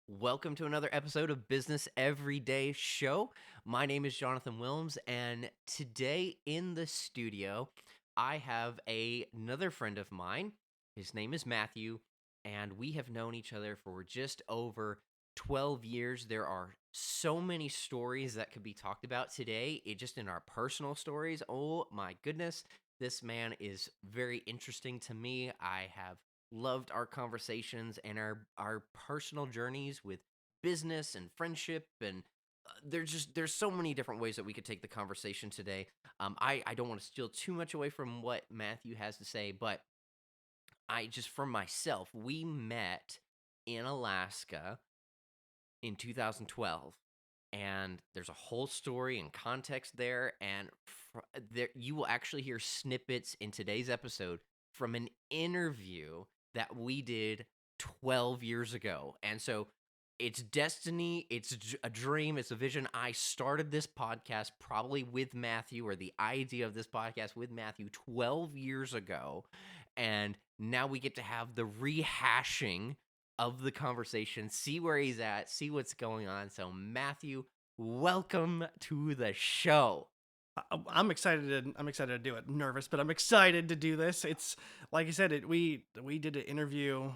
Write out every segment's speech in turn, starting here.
Welcome to another episode of Business Everyday Show. My name is Jonathan Wilms, and today in the studio, I have another friend of mine. His name is Matthew, and we have known each other for just over 12 years. There are so many stories that could be talked about today, just in our personal stories. Oh my goodness, this man is very interesting to me. I have loved our conversations and our personal journeys with business and friendship, and there's so many different ways that we could take the conversation today. I don't want to steal too much away from what Matthew has to say, but I just, for myself, we met in Alaska in 2012, and there's a whole story and context there, and there you will actually hear snippets in today's episode from an interview that we did 12 years ago. And so it's destiny, it's a dream, it's a vision. I started this podcast probably with Matthew, or the idea of this podcast with Matthew 12 years ago. And now we get to have the rehashing of the conversation, see where he's at, see what's going on. So Matthew, welcome to the show. I'm excited to do it. I'm nervous, but I'm excited to do this. It's like I said, we did an interview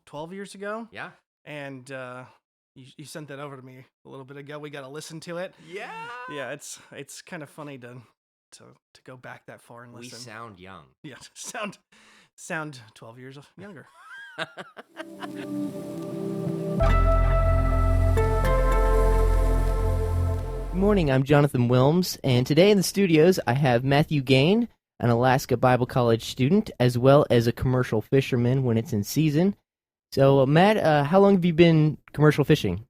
12 years ago. Yeah. And you sent that over to me a little bit ago. We got to listen to it. Yeah. Yeah, it's kind of funny to go back that far and listen. We sound young. Yeah, sound 12 years younger. Good morning, I'm Jonathan Wilms, and today in the studios I have Matthew Gain, an Alaska Bible College student, as well as a commercial fisherman when it's in season. So, Matt, how long have you been commercial fishing?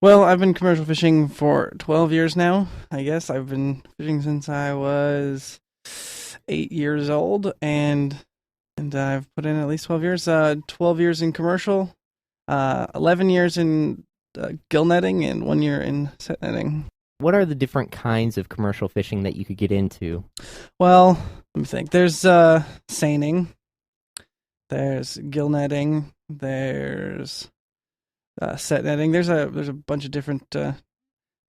Well, I've been commercial fishing for 12 years now, I guess. I've been fishing since I was 8 years old, and I've put in at least 12 years. 12 years in commercial, 11 years in gill netting, and 1 year in set netting. What are the different kinds of commercial fishing that you could get into? Well, let me think. There's seining, there's gill netting, there's set netting. There's a bunch of different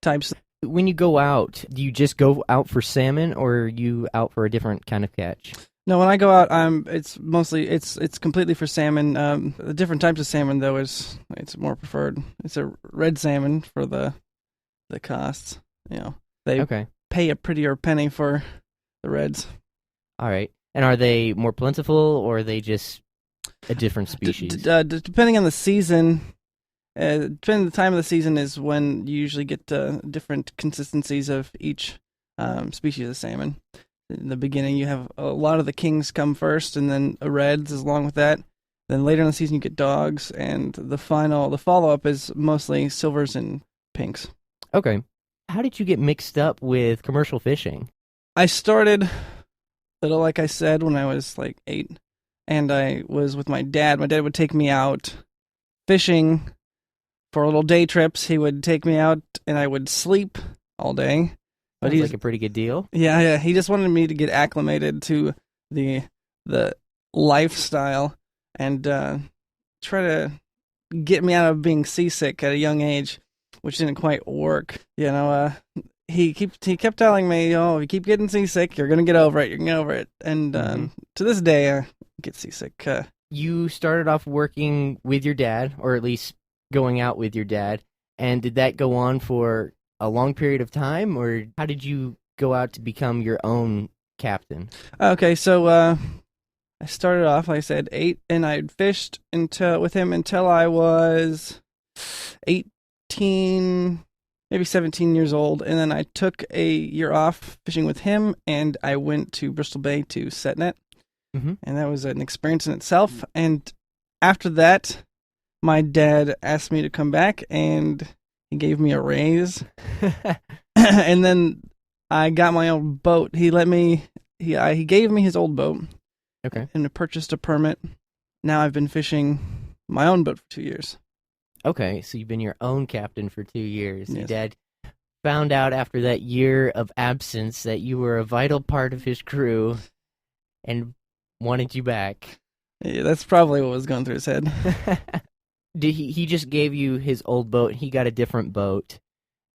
types. When you go out, do you just go out for salmon, or are you out for a different kind of catch? No, when I go out, it's completely for salmon. The different types of salmon, though, it's more preferred. It's a red salmon for the costs. You know, they pay a prettier penny for the reds. All right. And are they more plentiful, or are they just a different species? Depending on the season, depending on the time of the season is when you usually get different consistencies of each species of salmon. In the beginning, you have a lot of the kings come first, and then reds along with that. Then later in the season, you get dogs, and the follow-up is mostly silvers and pinks. Okay. How did you get mixed up with commercial fishing? I started, little like I said, when I was like 8, and I was with my dad. My dad would take me out fishing for little day trips. He would take me out, and I would sleep all day. But Sounds like a pretty good deal. Yeah. He just wanted me to get acclimated to the lifestyle and try to get me out of being seasick at a young age, which didn't quite work. You know, he kept telling me, "Oh, if you keep getting seasick, you're gonna get over it. You're gonna get over it." And to this day, I get seasick. You started off working with your dad, or at least going out with your dad, and did that go on for a long period of time, or how did you go out to become your own captain? Okay, so I started off, like I said, 8, and I fished with him until I was 18, maybe 17 years old, and then I took a year off fishing with him, and I went to Bristol Bay to set net, and that was an experience in itself. And after that, my dad asked me to come back, and he gave me a raise. And then I got my own boat. He gave me his old boat. Okay. And I purchased a permit. Now I've been fishing my own boat for 2 years. Okay, so you've been your own captain for 2 years. Yes. Your dad found out after that year of absence that you were a vital part of his crew and wanted you back. Yeah, that's probably what was going through his head. Did he just gave you his old boat, he got a different boat,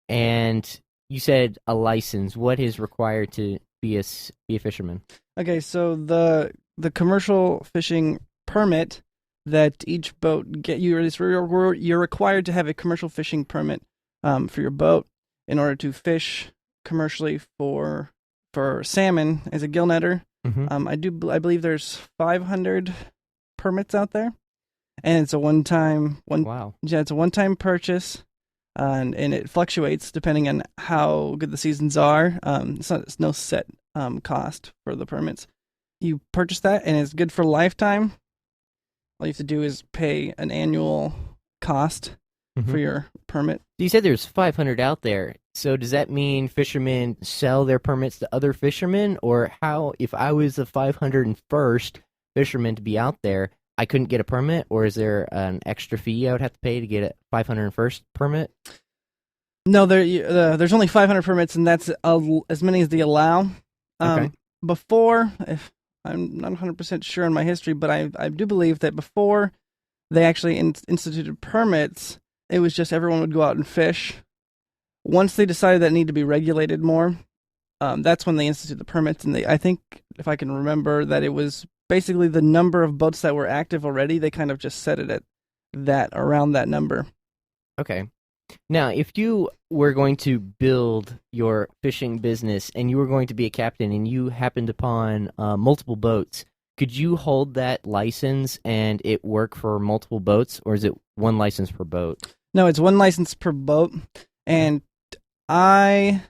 and you said a license. What is required to be a fisherman? Okay, so the commercial fishing permit that each boat you're required to have a commercial fishing permit for your boat in order to fish commercially for salmon as a gill netter. Mm-hmm. I believe there's 500 permits out there, and it's a Wow. it's a one-time purchase, and it fluctuates depending on how good the seasons are. It's no set cost for the permits. You purchase that, and it's good for a lifetime. All you have to do is pay an annual cost for your permit. You said there's 500 out there. So does that mean fishermen sell their permits to other fishermen? Or how, if I was the 501st fisherman to be out there, I couldn't get a permit? Or is there an extra fee I would have to pay to get a 501st permit? No, there's only 500 permits, and that's as many as they allow. Okay. Before, if I'm not 100% sure on my history, but I do believe that before they actually instituted permits, it was just everyone would go out and fish. Once they decided that it needed to be regulated more, that's when they instituted the permits. And I think, if I can remember, that it was basically the number of boats that were active already. They kind of just set it at around that number. Okay. Now, if you were going to build your fishing business and you were going to be a captain and you happened upon multiple boats, could you hold that license and it work for multiple boats, or is it one license per boat? No, it's one license per boat, and I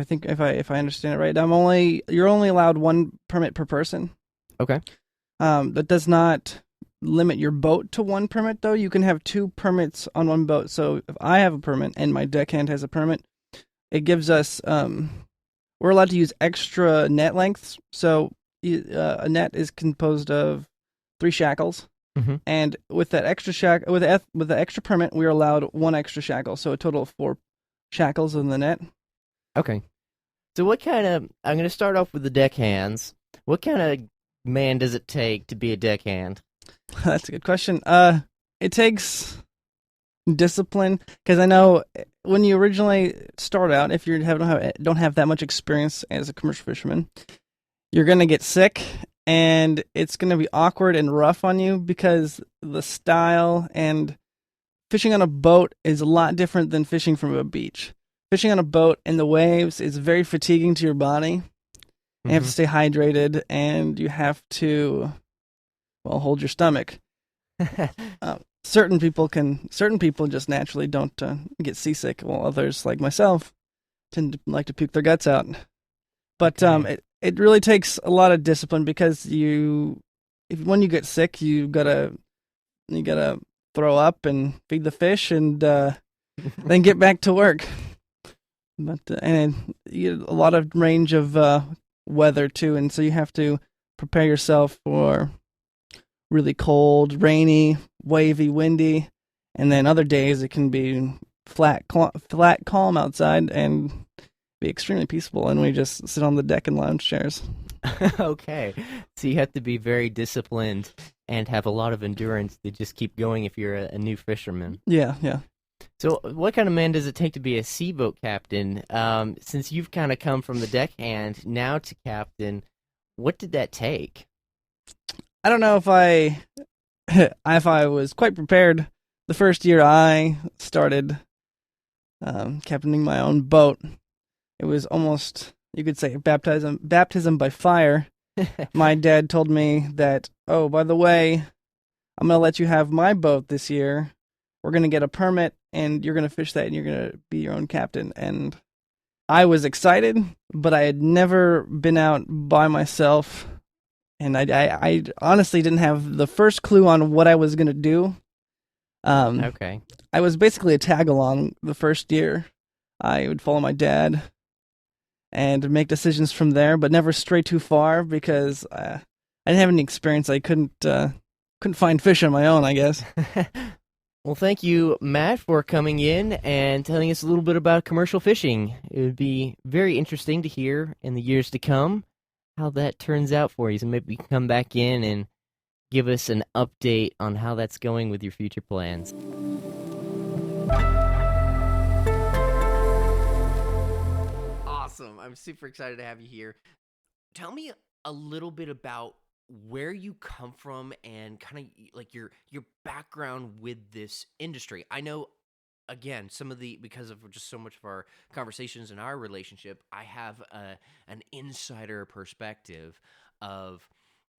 think if I understand it right, you're only allowed one permit per person. Okay. That does not limit your boat to one permit, though. You can have two permits on one boat. So if I have a permit and my deckhand has a permit, it gives us we're allowed to use extra net lengths. So a net is composed of 3 shackles. Mm-hmm. And with that extra with the extra permit, we're allowed 1 extra shackle, so a total of 4 shackles in the net. Okay. So I'm going to start off with the deckhands. What kind of man does it take to be a deckhand? That's a good question. It takes discipline, because I know when you originally start out, if you don't have that much experience as a commercial fisherman, you're going to get sick. And it's going to be awkward and rough on you, because the style and fishing on a boat is a lot different than fishing from a beach. Fishing on a boat in the waves is very fatiguing to your body. You have to stay hydrated, and you have to, hold your stomach. Certain people just naturally don't get seasick, while others, like myself, tend to like to puke their guts out. But it really takes a lot of discipline, because when you get sick, you gotta throw up and feed the fish, and then get back to work. But and you get a lot of range of weather too, and so you have to prepare yourself for really cold, rainy, wavy, windy, and then other days it can be flat, calm outside, and be extremely peaceful, and we just sit on the deck in lounge chairs. Okay. So you have to be very disciplined and have a lot of endurance to just keep going if you're a new fisherman. Yeah. So what kind of man does it take to be a seaboat captain? Since you've kind of come from the deckhand now to captain, what did that take? I don't know if I was quite prepared. The first year I started captaining my own boat, it was almost, you could say, baptism by fire. My dad told me that, oh, by the way, I'm going to let you have my boat this year. We're going to get a permit, and you're going to fish that, and you're going to be your own captain. And I was excited, but I had never been out by myself, and I honestly didn't have the first clue on what I was going to do. Okay. I was basically a tag-along the first year. I would follow my dad and make decisions from there, but never stray too far, because I didn't have any experience. I couldn't find fish on my own, I guess. Well, thank you, Matt, for coming in and telling us a little bit about commercial fishing. It would be very interesting to hear in the years to come how that turns out for you. So maybe you can come back in and give us an update on how that's going with your future plans. Awesome. I'm super excited to have you here. Tell me a little bit about where you come from and kind of like your background with this industry. I know again some of the because of just so much of our conversations in our relationship, I have an insider perspective of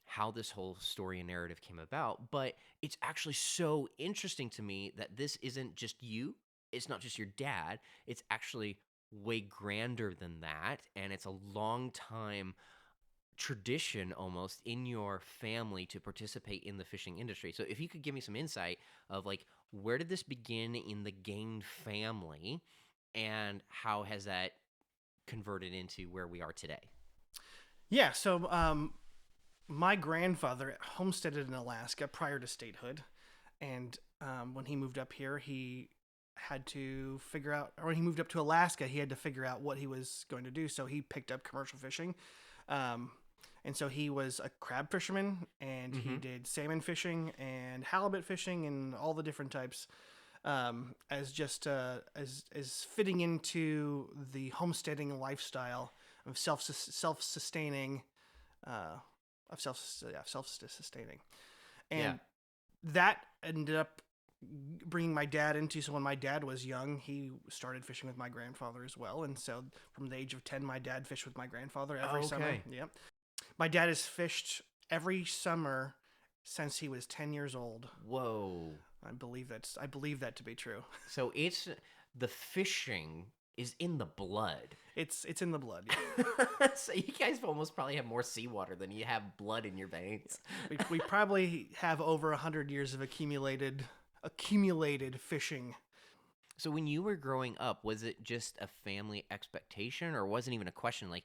how this whole story and narrative came about, but it's actually so interesting to me that this isn't just you, it's not just your dad, it's actually way grander than that, and it's a long time tradition almost in your family to participate in the fishing industry. So if you could give me some insight of like where did this begin in the Gain family and how has that converted into where we are today? Yeah, so my grandfather homesteaded in Alaska prior to statehood, and when he moved up here, he had to figure out, or when he moved up to Alaska, he had to figure out what he was going to do. So he picked up commercial fishing. And so he was a crab fisherman, and he did salmon fishing and halibut fishing and all the different types, as just as fitting into the homesteading lifestyle of self-sustaining, self-sustaining, and Yeah. that ended up bringing my dad into. So when my dad was young, he started fishing with my grandfather as well, and so from the age of 10, my dad fished with my grandfather every summer. Okay. Yep. My dad has fished every summer since he was 10 years old. Whoa. I believe that to be true. So it's the fishing is in the blood. It's in the blood. Yeah. So you guys almost probably have more seawater than you have blood in your veins. We probably have over 100 years of accumulated fishing. So when you were growing up, was it just a family expectation or wasn't even a question like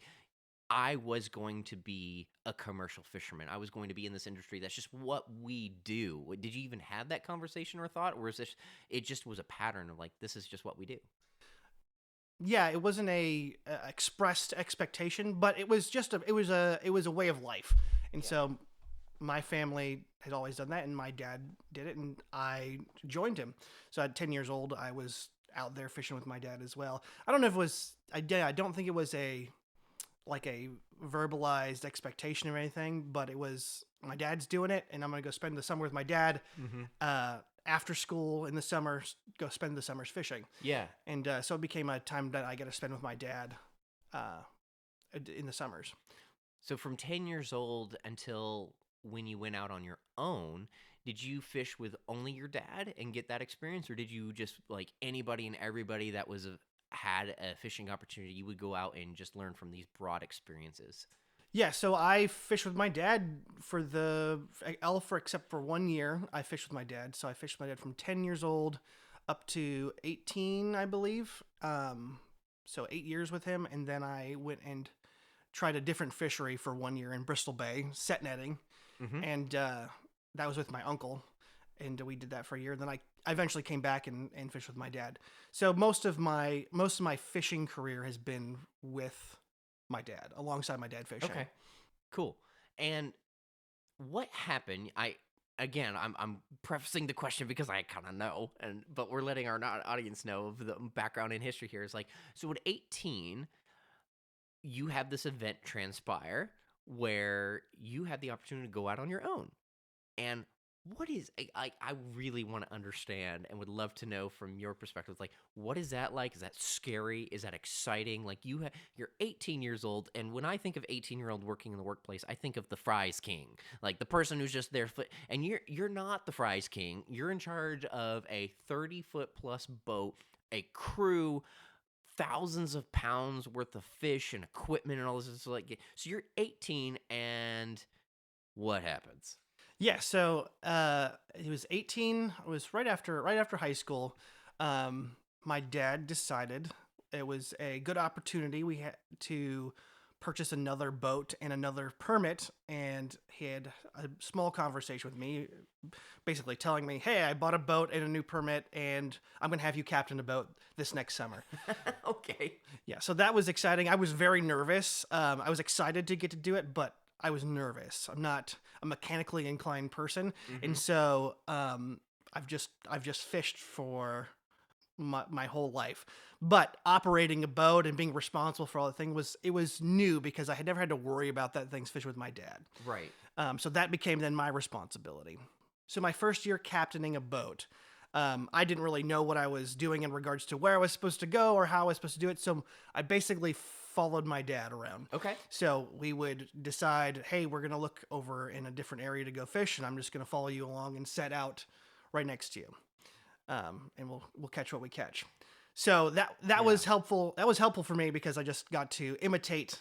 I was going to be a commercial fisherman. I was going to be in this industry. That's just what we do. Did you even have that conversation or thought, or is this? It just was a pattern of like this is just what we do. Yeah, it wasn't a expressed expectation, but it was just it was a way of life, and so my family had always done that, and my dad did it, and I joined him. So at 10 years old, I was out there fishing with my dad as well. I don't know if it was. I don't think it was a verbalized expectation or anything, but it was my dad's doing it, and I'm gonna go spend the summer with my dad. After school in the summer, go spend the summers fishing. Yeah. And so it became a time that I got to spend with my dad in the summers. So from 10 years old until when you went out on your own, did you fish with only your dad and get that experience, or did you just like anybody and everybody that was had a fishing opportunity, you would go out and just learn from these broad experiences? Yeah, so I fished with my dad except for 1 year. I fished with my dad. So I fished with my dad from 10 years old up to 18, I believe. So 8 years with him. And then I went and tried a different fishery for 1 year in Bristol Bay, set netting. And that was with my uncle. And we did that for a year. Then I eventually came back and fished with my dad. So most of my fishing career has been with my dad, alongside my dad fishing. Okay, cool. And what happened? I'm prefacing the question because I kind of know, but we're letting our audience know of the background and history here. Is like, so at 18, you have this event transpire where you had the opportunity to go out on your own. And what is I really want to understand and would love to know from your perspective, like, what is that like? Is that scary? Is that exciting? Like you're 18 years old, and when I think of 18-year-old working in the workplace, I think of the fries king, like the person who's just there. And you're not the fries king. You're in charge of a 30-foot plus boat, a crew, thousands of pounds worth of fish and equipment and all this. So you're 18, and what happens? Yeah, so he was 18. It was right after high school. My dad decided it was a good opportunity we had to purchase another boat and another permit, and he had a small conversation with me, basically telling me, hey, I bought a boat and a new permit, and I'm going to have you captain a boat this next summer. Okay. Yeah, so that was exciting. I was very nervous. I was excited to get to do it, but I was nervous. I'm not a mechanically inclined person, and so I've just fished for my whole life. But operating a boat and being responsible for all the thing was new because I had never had to worry about that things fish with my dad. Right. So that became then my responsibility. So my first year captaining a boat, I didn't really know what I was doing in regards to where I was supposed to go or how I was supposed to do it. So I basically followed my dad around. Okay. So we would decide, hey, we're going to look over in a different area to go fish, and I'm just going to follow you along and set out right next to you. And we'll catch what we catch. So that was helpful. That was helpful for me because I just got to imitate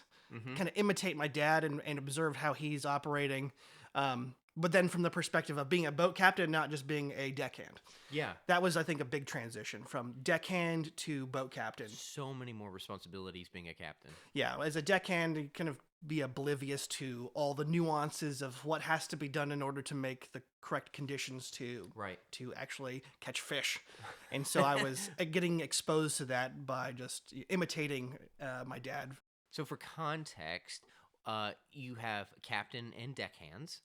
my dad and observe how he's operating. But then from the perspective of being a boat captain, not just being a deckhand. Yeah. That was, I think, a big transition from deckhand to boat captain. So many more responsibilities being a captain. Yeah, as a deckhand, you kind of be oblivious to all the nuances of what has to be done in order to make the correct conditions to actually catch fish. And so I was getting exposed to that by just imitating my dad. So for context, you have captain and deckhands.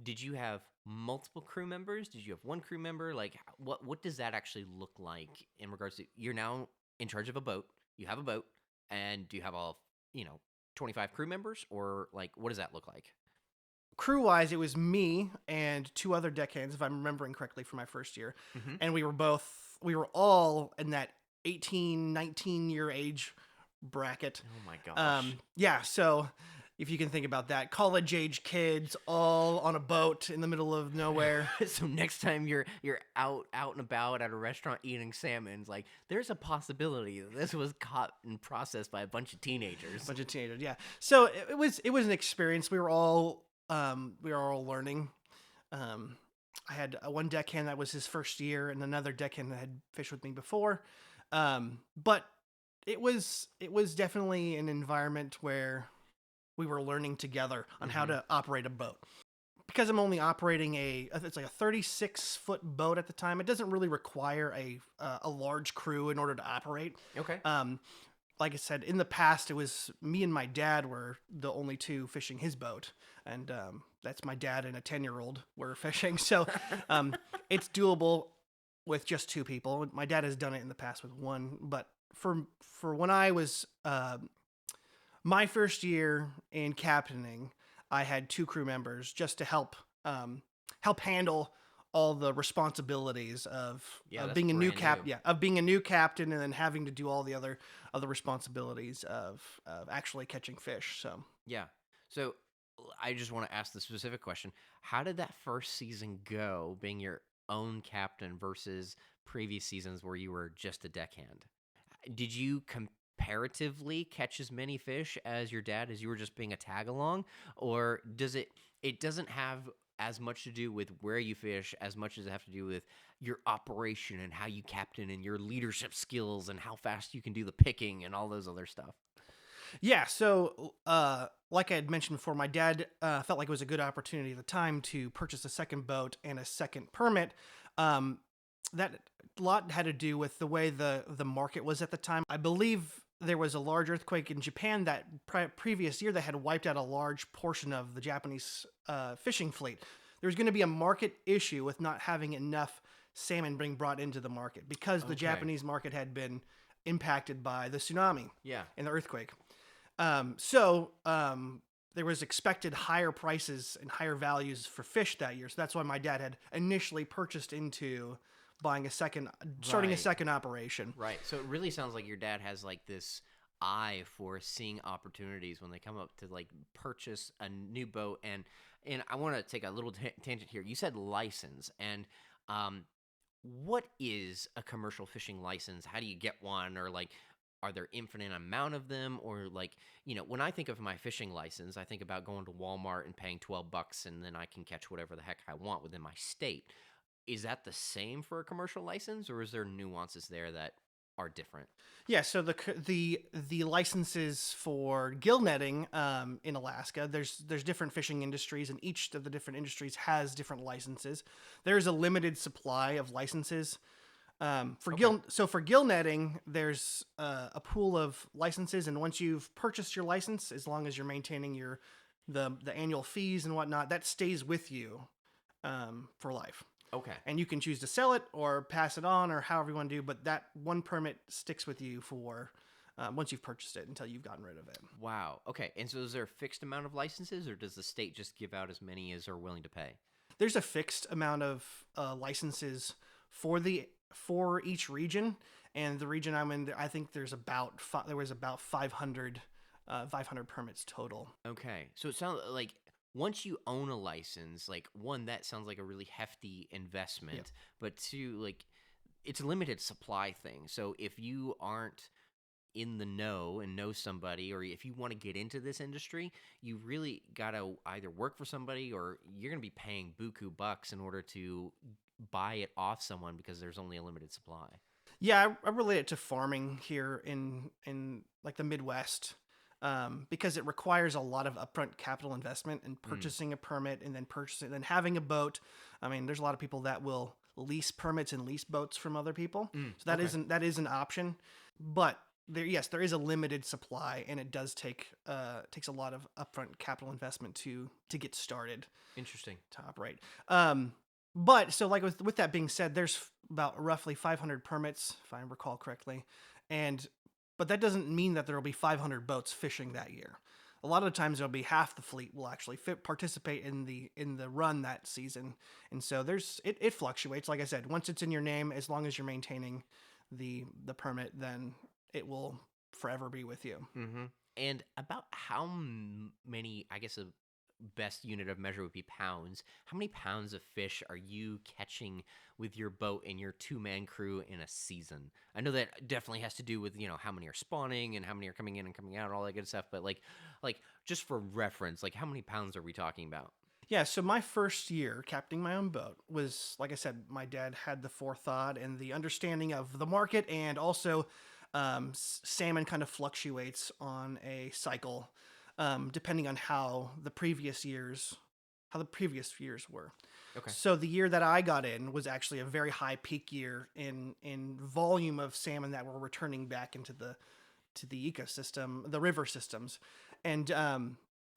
Did you have multiple crew members? Did you have one crew member? Like, what does that actually look like in regards to, you're now in charge of a boat, you have a boat, and do you have all, 25 crew members, or like, what does that look like? Crew-wise, it was me and two other deckhands, if I'm remembering correctly, for my first year. And we were all in that 18, 19-year age bracket. Oh my gosh. Yeah, so if you can think about that, college-age kids all on a boat in the middle of nowhere. So next time you're out and about at a restaurant eating salmon, like, there's a possibility that this was caught and processed by a bunch of teenagers. Yeah. So it was an experience. We were all learning. I had one deckhand that was his first year, and another deckhand that had fished with me before. But it was definitely an environment where we were learning together on how to operate a boat. Because I'm only operating it's like a 36-foot boat at the time, it doesn't really require a large crew in order to operate. Okay. Like I said, in the past, it was me and my dad were the only two fishing his boat. And that's my dad and a 10-year-old were fishing. So it's doable with just two people. My dad has done it in the past with one. But for when I was my first year in captaining, I had two crew members just to help handle all the responsibilities of being a new captain, and then having to do all the other responsibilities of actually catching fish. So I just want to ask the specific question: how did that first season go, being your own captain versus previous seasons where you were just a deckhand? Did you comparatively catch as many fish as your dad as you were just being a tag along, or does it doesn't have as much to do with where you fish as much as it have to do with your operation and how you captain and your leadership skills and how fast you can do the picking and all those other stuff? Yeah, so like I had mentioned before, my dad felt like it was a good opportunity at the time to purchase a second boat and a second permit. That lot had to do with the way the market was at the time. I believe there was a large earthquake in Japan that previous year that had wiped out a large portion of the Japanese fishing fleet. There was going to be a market issue with not having enough salmon being brought into the market because the Japanese market had been impacted by the tsunami and the earthquake. So there was expected higher prices and higher values for fish that year. So that's why my dad had initially purchased into buying starting a second operation. Right. So it really sounds like your dad has like this eye for seeing opportunities when they come up to like purchase a new boat. And I want to take a little tangent here. You said license, and what is a commercial fishing license? How do you get one? Or like, are there infinite amount of them? Or like, when I think of my fishing license, I think about going to Walmart and paying $12 and then I can catch whatever the heck I want within my state. Is that the same for a commercial license, or is there nuances there that are different? Yeah, so the licenses for gill netting in Alaska, there's different fishing industries, and each of the different industries has different licenses. There's a limited supply of licenses. For gill netting, there's a pool of licenses, and once you've purchased your license, as long as you're maintaining the annual fees and whatnot, that stays with you for life. Okay. And you can choose to sell it or pass it on or however you want to do, but that one permit sticks with you for once you've purchased it until you've gotten rid of it. Wow. Okay. And so is there a fixed amount of licenses, or does the state just give out as many as are willing to pay? There's a fixed amount of licenses for each region, and the region I'm in, I think there was about 500 permits total. Okay. So it sounds like once you own a license, like one, that sounds like a really hefty investment, Yep. but two, like it's a limited supply thing. So if you aren't in the know and know somebody, or if you want to get into this industry, you really got to either work for somebody or you're going to be paying buku bucks in order to buy it off someone because there's only a limited supply. Yeah, I relate it to farming here in like the Midwest. Because it requires a lot of upfront capital investment in purchasing a permit and then having a boat. I mean, there's a lot of people that will lease permits and lease boats from other people. So that is an option. But there is a limited supply, and it does takes a lot of upfront capital investment to get started. Interesting. To operate. But so like with that being said, there's about roughly 500 permits, if I recall correctly, but that doesn't mean that there will be 500 boats fishing that year. A lot of the times there'll be half the fleet will actually participate in the run that season, and so it fluctuates. Like I said, once it's in your name, as long as you're maintaining the permit, then it will forever be with you. Mm-hmm. And about how many, I guess a best unit of measure would be pounds. How many pounds of fish are you catching with your boat and your two-man crew in a season? I know that definitely has to do with, how many are spawning and how many are coming in and coming out, all that good stuff. But like just for reference, like how many pounds are we talking about? Yeah, so my first year captaining my own boat was, like I said, my dad had the forethought and the understanding of the market, and also salmon kind of fluctuates on a cycle. Depending on how the previous years were. Okay. So the year that I got in was actually a very high peak year in volume of salmon that were returning back into the ecosystem, the river systems, and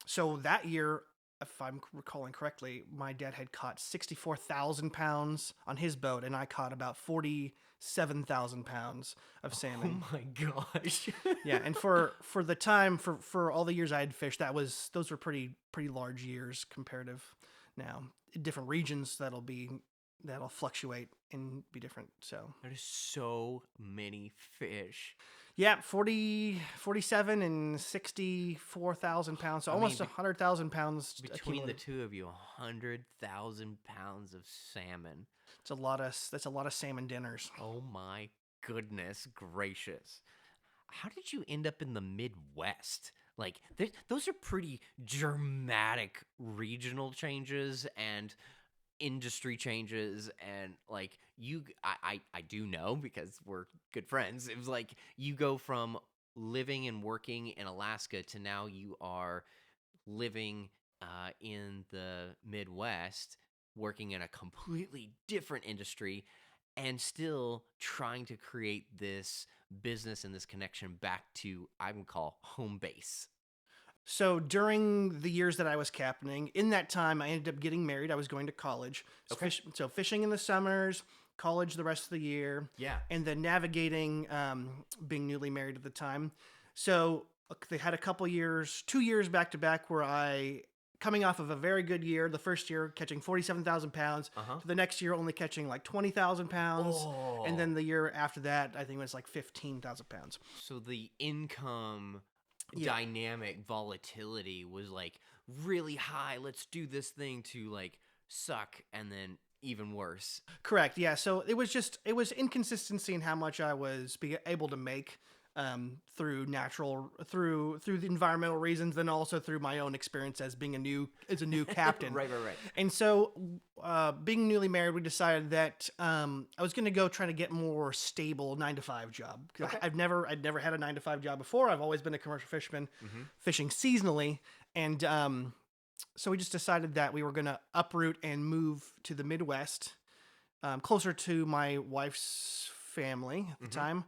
so that year, if I'm recalling correctly, my dad had caught 64,000 pounds on his boat, and I caught about 47,000 pounds of salmon. Oh my gosh. Yeah, and for the time for all the years I had fished, those were pretty large years comparative. Now, in different regions that'll fluctuate and be different. So That is so many fish. yeah, 47 and 64,000 pounds, so almost 100,000 pounds Between the two of you, 100,000 pounds of salmon. That's a lot of salmon dinners. Oh my goodness gracious. How did you end up in the Midwest? Like, those are pretty dramatic regional changes and industry changes, and like I do know because we're good friends. It was like you go from living and working in Alaska to now you are living in the Midwest, working in a completely different industry, and still trying to create this business and this connection back to, I would call, home base. So during the years that I was captaining, in that time, I ended up getting married. I was going to college. Okay. So fishing in the summers, college the rest of the year. Yeah. And then navigating, being newly married at the time. So they had a couple years, 2 years back to back, where coming off of a very good year, the first year catching 47,000 pounds, to the next year only catching like 20,000 pounds. Oh. And then the year after that, I think it was like 15,000 pounds. So the income dynamic volatility was like really high. Let's do this thing, to like suck and then even worse. Correct. Yeah. So it was inconsistency in how much I was able to make through the environmental reasons, and also through my own experience as being a new captain. Right. And so, being newly married, we decided that I was going to go try to get more stable 9-to-5 job. Okay. I'd never had a 9-to-5 job before. I've always been a commercial fisherman, fishing seasonally, and so we just decided that we were going to uproot and move to the Midwest, closer to my wife's family at the time,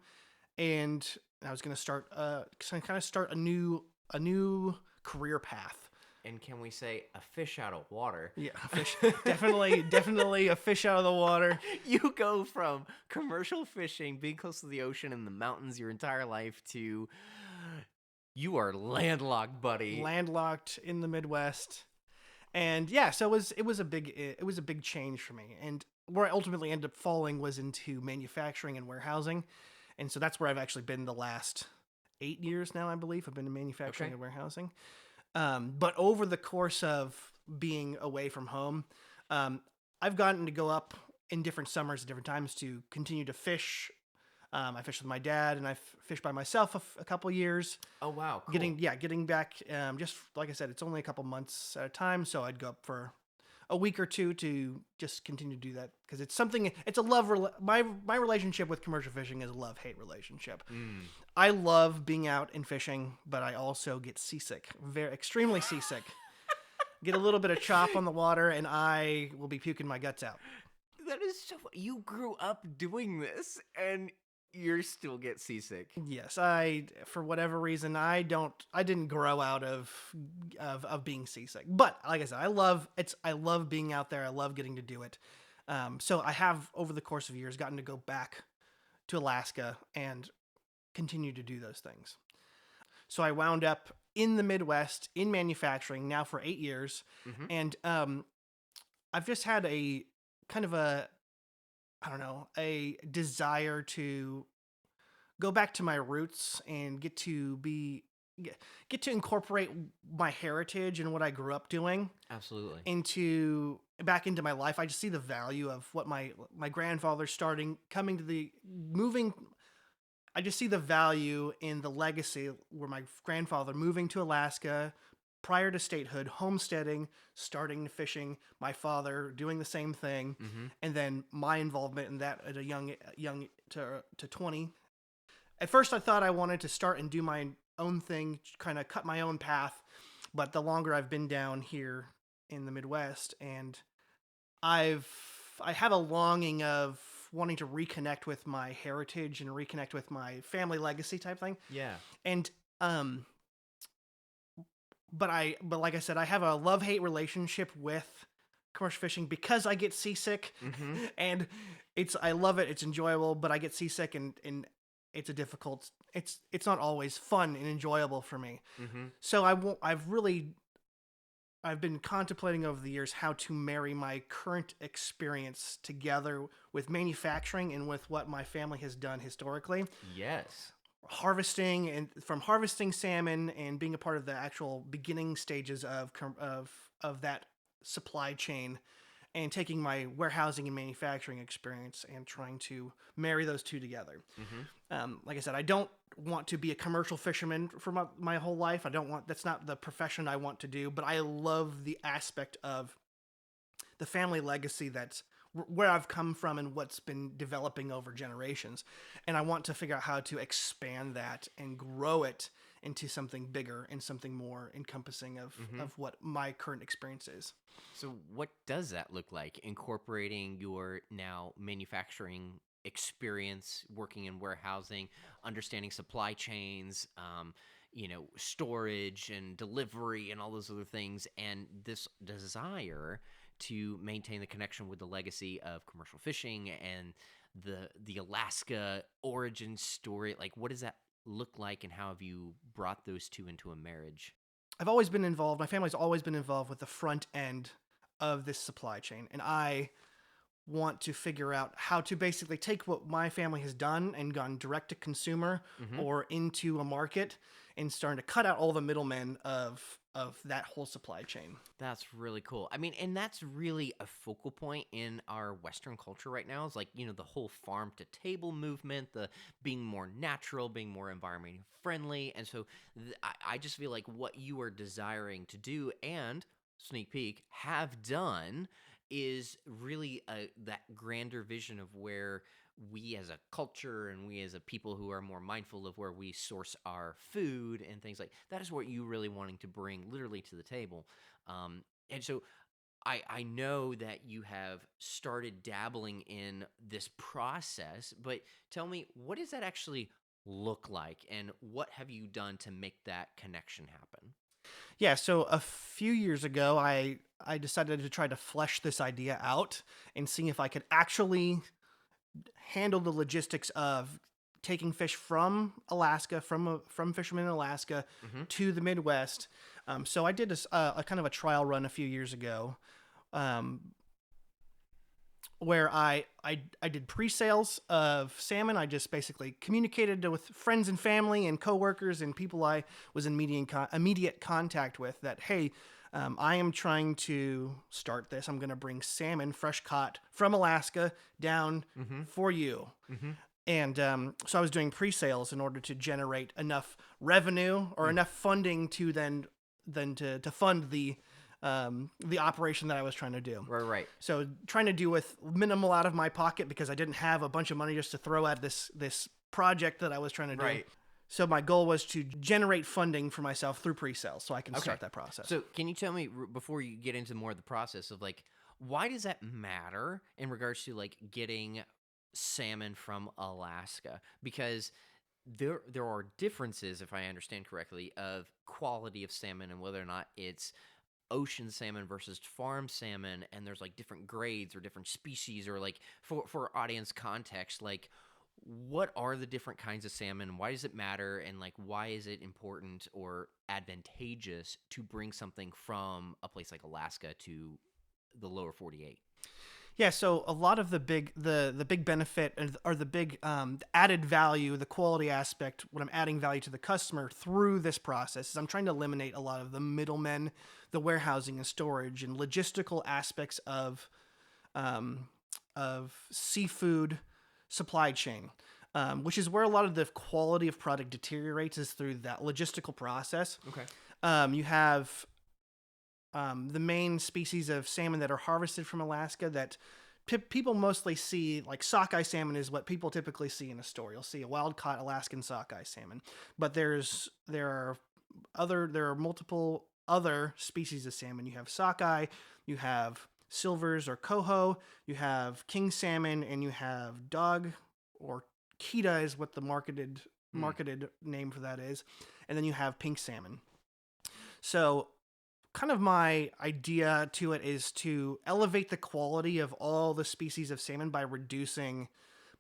and I was going to start a new career path. And can we say a fish out of water? Yeah, fish. definitely a fish out of the water. You go from commercial fishing, being close to the ocean and the mountains your entire life, to you are landlocked, buddy. Landlocked in the Midwest. And yeah, so it was a big change for me. And where I ultimately ended up falling was into manufacturing and warehousing. And so that's where I've actually been the last 8 years now, I believe. I've been in manufacturing and warehousing. But over the course of being away from home, I've gotten to go up in different summers at different times to continue to fish. I fished with my dad, and I fished by myself a couple years. Oh, wow. Cool. Getting back, just like I said, it's only a couple months at a time. So I'd go up for a week or two to just continue to do that, because it's a love. My relationship with commercial fishing is a love-hate relationship. I love being out and fishing, but I also get seasick, extremely seasick. Get a little bit of chop on the water, and I will be puking my guts out. That is so. You grew up doing this, and you still get seasick. Yes, for whatever reason, I didn't grow out of being seasick. But like I said, I love being out there. I love getting to do it. So I have, over the course of years, gotten to go back to Alaska and continue to do those things. So I wound up in the Midwest in manufacturing now for 8 years. And I've just had a kind of a desire to go back to my roots and get to incorporate my heritage and what I grew up doing. Absolutely. Back into my life. I just see the value of what my grandfather moving. I just see the value in the legacy where my grandfather moving to Alaska prior to statehood, homesteading, starting fishing, my father doing the same thing, and then my involvement in that at a young to 20. At first, I thought I wanted to start and do my own thing, kind of cut my own path, but the longer I've been down here in the Midwest, and I have a longing of wanting to reconnect with my heritage and reconnect with my family legacy type thing. Yeah. And but like I said, I have a love-hate relationship with commercial fishing because I get seasick, and I love it. It's enjoyable, but I get seasick, and it's it's not always fun and enjoyable for me. So I've been contemplating over the years how to marry my current experience together with manufacturing and with what my family has done historically. Yes. Harvesting salmon and being a part of the actual beginning stages of that supply chain, and taking my warehousing and manufacturing experience and trying to marry those two together. Like I said, I don't want to be a commercial fisherman for my whole life. That's not the profession I want to do, but I love the aspect of the family legacy that's where I've come from and what's been developing over generations. And I want to figure out how to expand that and grow it into something bigger and something more encompassing of what my current experience is. So what does that look like, incorporating your now manufacturing experience, working in warehousing, understanding supply chains, storage and delivery and all those other things, and this desire to maintain the connection with the legacy of commercial fishing and the Alaska origin story? Like, what does that look like, and how have you brought those two into a marriage? I've always been involved. My family's always been involved with the front end of this supply chain, and I want to figure out how to basically take what my family has done and gone direct to consumer or into a market, and starting to cut out all the middlemen of of that whole supply chain. That's really cool. I mean, and that's really a focal point in our Western culture right now. Is like, the whole farm to table movement, the being more natural, being more environmentally friendly. And so I just feel like what you are desiring to do and sneak peek have done is really that grander vision of where we as a culture and we as a people who are more mindful of where we source our food and things like that is what you really wanting to bring literally to the table. And so I know that you have started dabbling in this process, but tell me, what does that actually look like and what have you done to make that connection happen? Yeah, so a few years ago, I decided to try to flesh this idea out and see if I could actually handle the logistics of taking fish from Alaska, from Fisherman in Alaska, to the Midwest. So I did a kind of a trial run a few years ago, where I did pre-sales of salmon. I just basically communicated with friends and family and coworkers and people I was in immediate contact with that, hey, I am trying to start this. I'm going to bring salmon fresh caught from Alaska down for you. And so I was doing pre-sales in order to generate enough revenue or enough funding to then to fund the operation that I was trying to do. Right. So trying to do with minimal out of my pocket because I didn't have a bunch of money just to throw at this project that I was trying to do. Right. So my goal was to generate funding for myself through pre-sales so I can start that process. So can you tell me before you get into more of the process of like, why does that matter in regards to like getting salmon from Alaska? Because there are differences, if I understand correctly, of quality of salmon and whether or not it's ocean salmon versus farm salmon, and there's like different grades or different species, or like for audience context, like what are the different kinds of salmon? Why does it matter? And like, why is it important or advantageous to bring something from a place like Alaska to the lower 48? Yeah, so a lot of the big benefit or the big added value, the quality aspect, when I'm adding value to the customer through this process is I'm trying to eliminate a lot of the middlemen, the warehousing and storage and logistical aspects of seafood supply chain, which is where a lot of the quality of product deteriorates is through that logistical process. Okay. You have the main species of salmon that are harvested from Alaska that people mostly see, like sockeye salmon is what people typically see in a store. You'll see a wild-caught Alaskan sockeye salmon, but there are multiple other species of salmon. You have sockeye, you have silvers or coho, you have king salmon, and you have dog or kita is what the marketed name for that is, and then you have pink salmon. So kind of my idea to it is to elevate the quality of all the species of salmon by reducing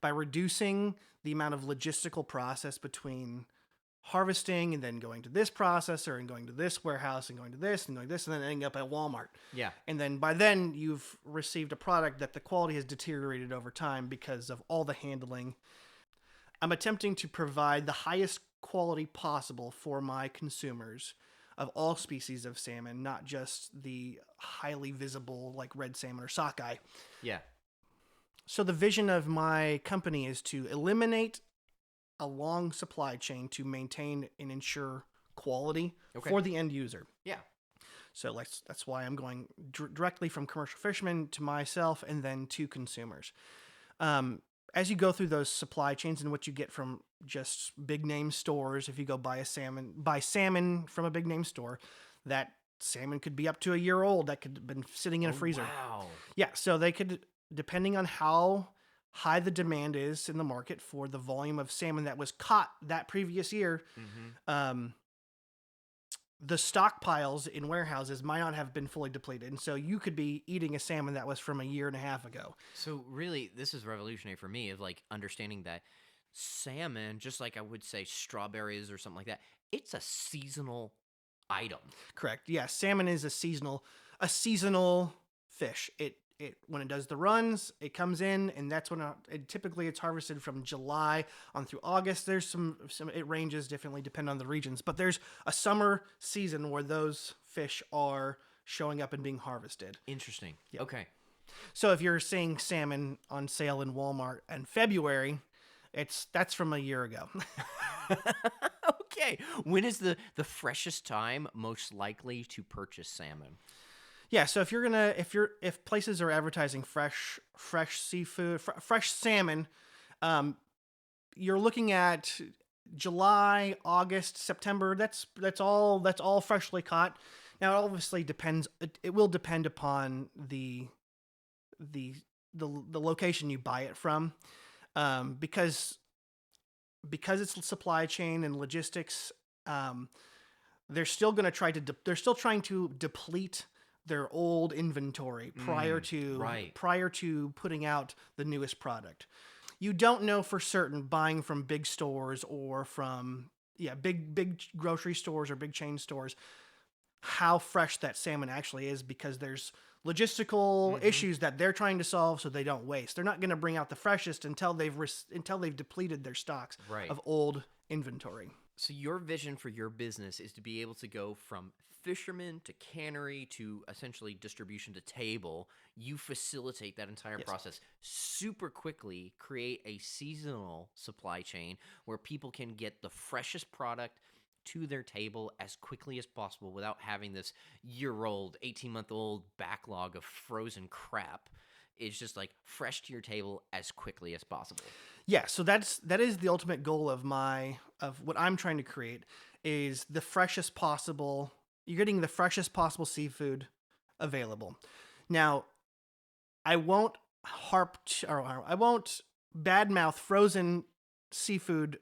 the amount of logistical process between harvesting and then going to this processor and going to this warehouse and going to this and going to this and then ending up at Walmart. Yeah. And then by then you've received a product that the quality has deteriorated over time because of all the handling. I'm attempting to provide the highest quality possible for my consumers of all species of salmon, not just the highly visible like red salmon or sockeye. Yeah. So the vision of my company is to eliminate a long supply chain to maintain and ensure quality for the end user. Yeah. So that's why I'm going directly from commercial fishermen to myself and then to consumers. As you go through those supply chains and what you get from just big name stores, if you go buy salmon from a big name store, that salmon could be up to a year old. That could have been sitting in a freezer. Wow. Yeah. So they could, depending on how high the demand is in the market for the volume of salmon that was caught that previous year, the stockpiles in warehouses might not have been fully depleted. And so you could be eating a salmon that was from a year and a half ago. So really, this is revolutionary for me of like understanding that salmon, just like I would say strawberries or something like that, it's a seasonal item. Correct. Yeah. Salmon is a seasonal fish. It when it does the runs, it comes in, and that's when typically it's harvested from July on through August. There's some it ranges differently depending on the regions, but there's a summer season where those fish are showing up and being harvested. Interesting. Yep. Okay. So if you're seeing salmon on sale in Walmart in February, that's from a year ago. Okay. When is the freshest time most likely to purchase salmon? Yeah, so if places are advertising fresh seafood, fresh salmon, you're looking at July, August, September. That's all freshly caught. Now, it obviously depends. It will depend upon the location you buy it from, because it's supply chain and logistics. They're still going to they're still trying to deplete their old inventory prior to putting out the newest product. You don't know for certain, buying from big stores or from big grocery stores or big chain stores, how fresh that salmon actually is, because there's logistical issues that they're trying to solve so they don't waste. They're not going to bring out the freshest until they've depleted their stocks of old inventory. So your vision for your business is to be able to go from fisherman to cannery to essentially distribution to table. You facilitate that entire process super quickly, create a seasonal supply chain where people can get the freshest product to their table as quickly as possible without having this year-old, 18-month-old backlog of frozen crap. It's just like fresh to your table as quickly as possible. Yeah, so that is the ultimate goal of what I'm trying to create, is the freshest possible. You're getting the freshest possible seafood available. Now, I won't badmouth frozen seafood.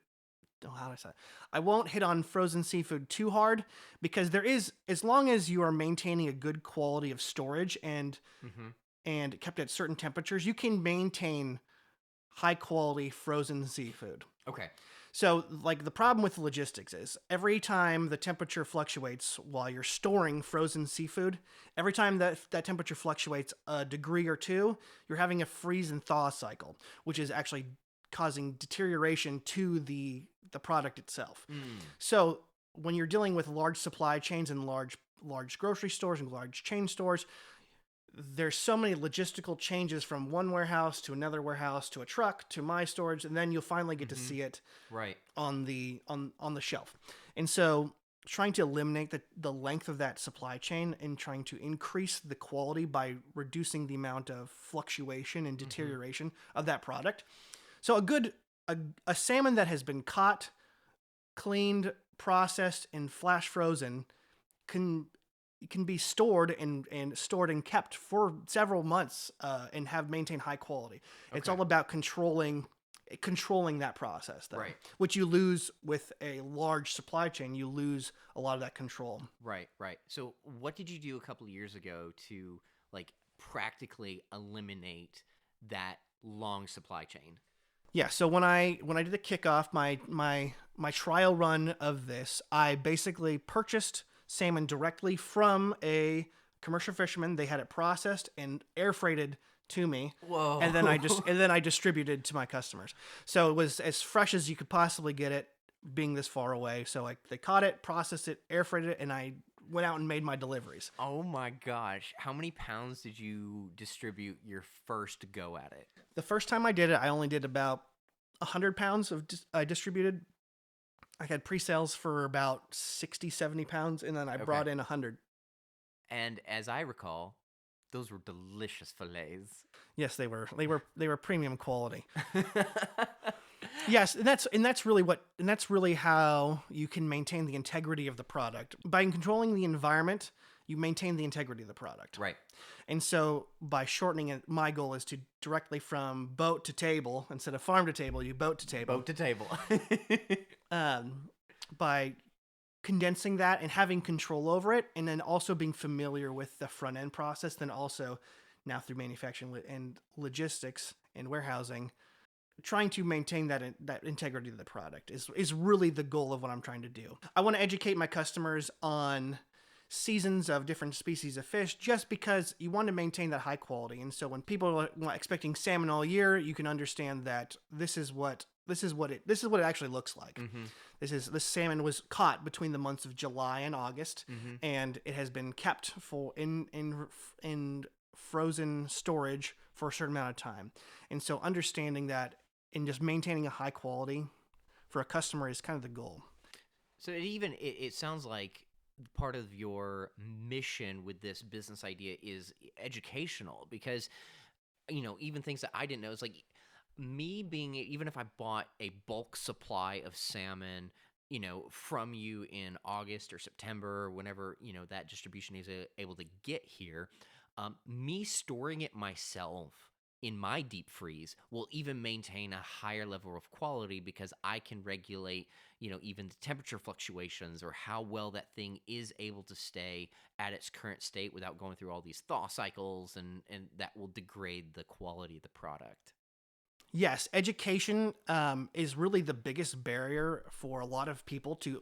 How do I say it? I won't hit on frozen seafood too hard, because as long as you are maintaining a good quality of storage and kept at certain temperatures, you can maintain high quality frozen seafood. Okay. So, like, the problem with logistics is every time the temperature fluctuates while you're storing frozen seafood, every time that temperature fluctuates a degree or two, you're having a freeze and thaw cycle, which is actually causing deterioration to the product itself. So when you're dealing with large supply chains and large grocery stores and large chain stores, there's so many logistical changes from one warehouse to another warehouse to a truck to my storage, and then you'll finally get to see it on the shelf. And so trying to eliminate the length of that supply chain and trying to increase the quality by reducing the amount of fluctuation and deterioration of that product. So a salmon that has been caught, cleaned, processed, and flash frozen can be stored and kept for several months and have maintained high quality. Okay. It's all about controlling that process, though, which you lose with a large supply chain. You lose a lot of that control. Right. So what did you do a couple of years ago to practically eliminate that long supply chain? Yeah, so when I did the kickoff, my trial run of this, I basically purchased salmon directly from a commercial fisherman. They had it processed and air freighted to me. Whoa. And then I distributed to my customers. So it was as fresh as you could possibly get it, being this far away. So they caught it, processed it, air freighted it, and I went out and made my deliveries. Oh my gosh. How many pounds did you distribute your first go at it? The first time I did it, I only did about 100 pounds I distributed. I had pre-sales for about 60, 70 pounds, and then I brought in 100. And as I recall, those were delicious fillets. Yes, they were. They were premium quality. Yes, and that's really how you can maintain the integrity of the product. By controlling the environment, you maintain the integrity of the product. Right. And so by shortening it, my goal is to directly from boat to table, instead of farm to table, you boat to table. Boat to table. By condensing that and having control over it, and then also being familiar with the front end process, then also now through manufacturing and logistics and warehousing, trying to maintain that integrity of the product is really the goal of what I'm trying to do. I want to educate my customers on seasons of different species of fish, just because you want to maintain that high quality. And so when people are expecting salmon all year, you can understand that this is what this is what it actually looks like. Mm-hmm. This salmon was caught between the months of July and August, Mm-hmm. and it has been kept in frozen storage for a certain amount of time. And so understanding that and just maintaining a high quality for a customer is kind of the goal. So it sounds like part of your mission with this business idea is educational, because even things that I didn't know is like me being, even if I bought a bulk supply of salmon from you in August or September, whenever that distribution is able to get here, me storing it myself in my deep freeze will even maintain a higher level of quality, because I can regulate, even the temperature fluctuations or how well that thing is able to stay at its current state without going through all these thaw cycles, and that will degrade the quality of the product. Yes, education is really the biggest barrier for a lot of people to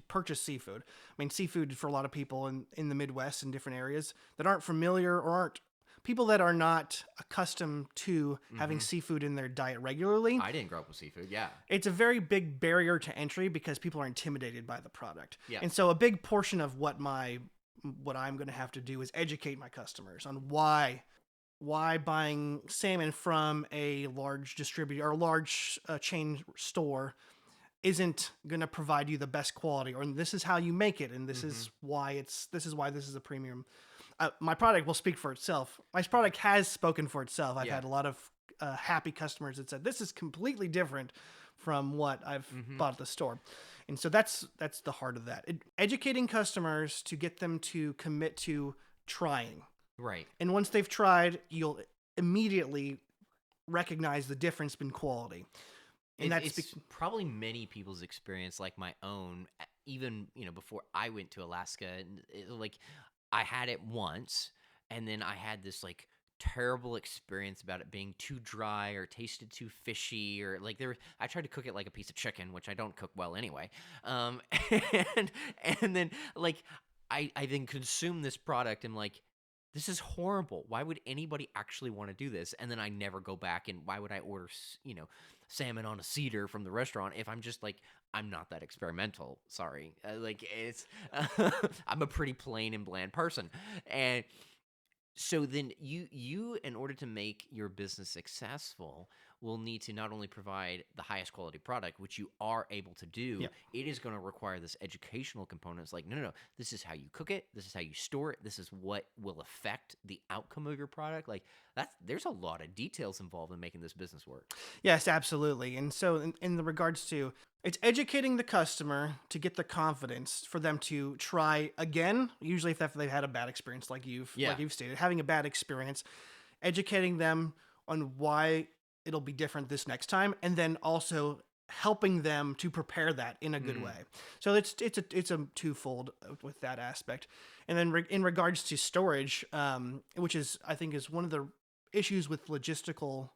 purchase seafood. I mean, seafood for a lot of people in the Midwest and different areas that aren't familiar or aren't people that are not accustomed to having seafood in their diet regularly. I didn't grow up with seafood, yeah. It's a very big barrier to entry because people are intimidated by the product. Yeah. And so a big portion of what I'm going to have to do is educate my customers on why buying salmon from a large distributor or a large chain store isn't going to provide you the best quality, or this is how you make it, and this is why this is a premium. My product will speak for itself. My product has spoken for itself. I've had a lot of happy customers that said, this is completely different from what I've bought at the store. And so that's the heart of that. Educating customers to get them to commit to trying. Right. And once they've tried, you'll immediately recognize the difference in quality. And it's probably many people's experience, like my own, even, before I went to Alaska, like I had it once, and then I had this like terrible experience about it being too dry or tasted too fishy, or like I tried to cook it like a piece of chicken, which I don't cook well anyway. And then like I then consumed this product and like, this is horrible. Why would anybody actually want to do this? And then I never go back, and why would I order, salmon on a cedar from the restaurant if I'm just like, I'm not that experimental. Sorry. Like it's, I'm a pretty plain and bland person. And so then you, in order to make your business successful, will need to not only provide the highest quality product, which you are able to do, it is going to require this educational component. It's like, no, this is how you cook it. This is how you store it. This is what will affect the outcome of your product. Like there's a lot of details involved in making this business work. Yes, absolutely. And so in the regards to, it's educating the customer to get the confidence for them to try again. Usually if they've had a bad experience, like you've stated, having a bad experience, educating them on why it'll be different this next time, and then also helping them to prepare that in a good way. So it's a twofold with that aspect. And then in regards to storage, which I think is one of the issues with logistical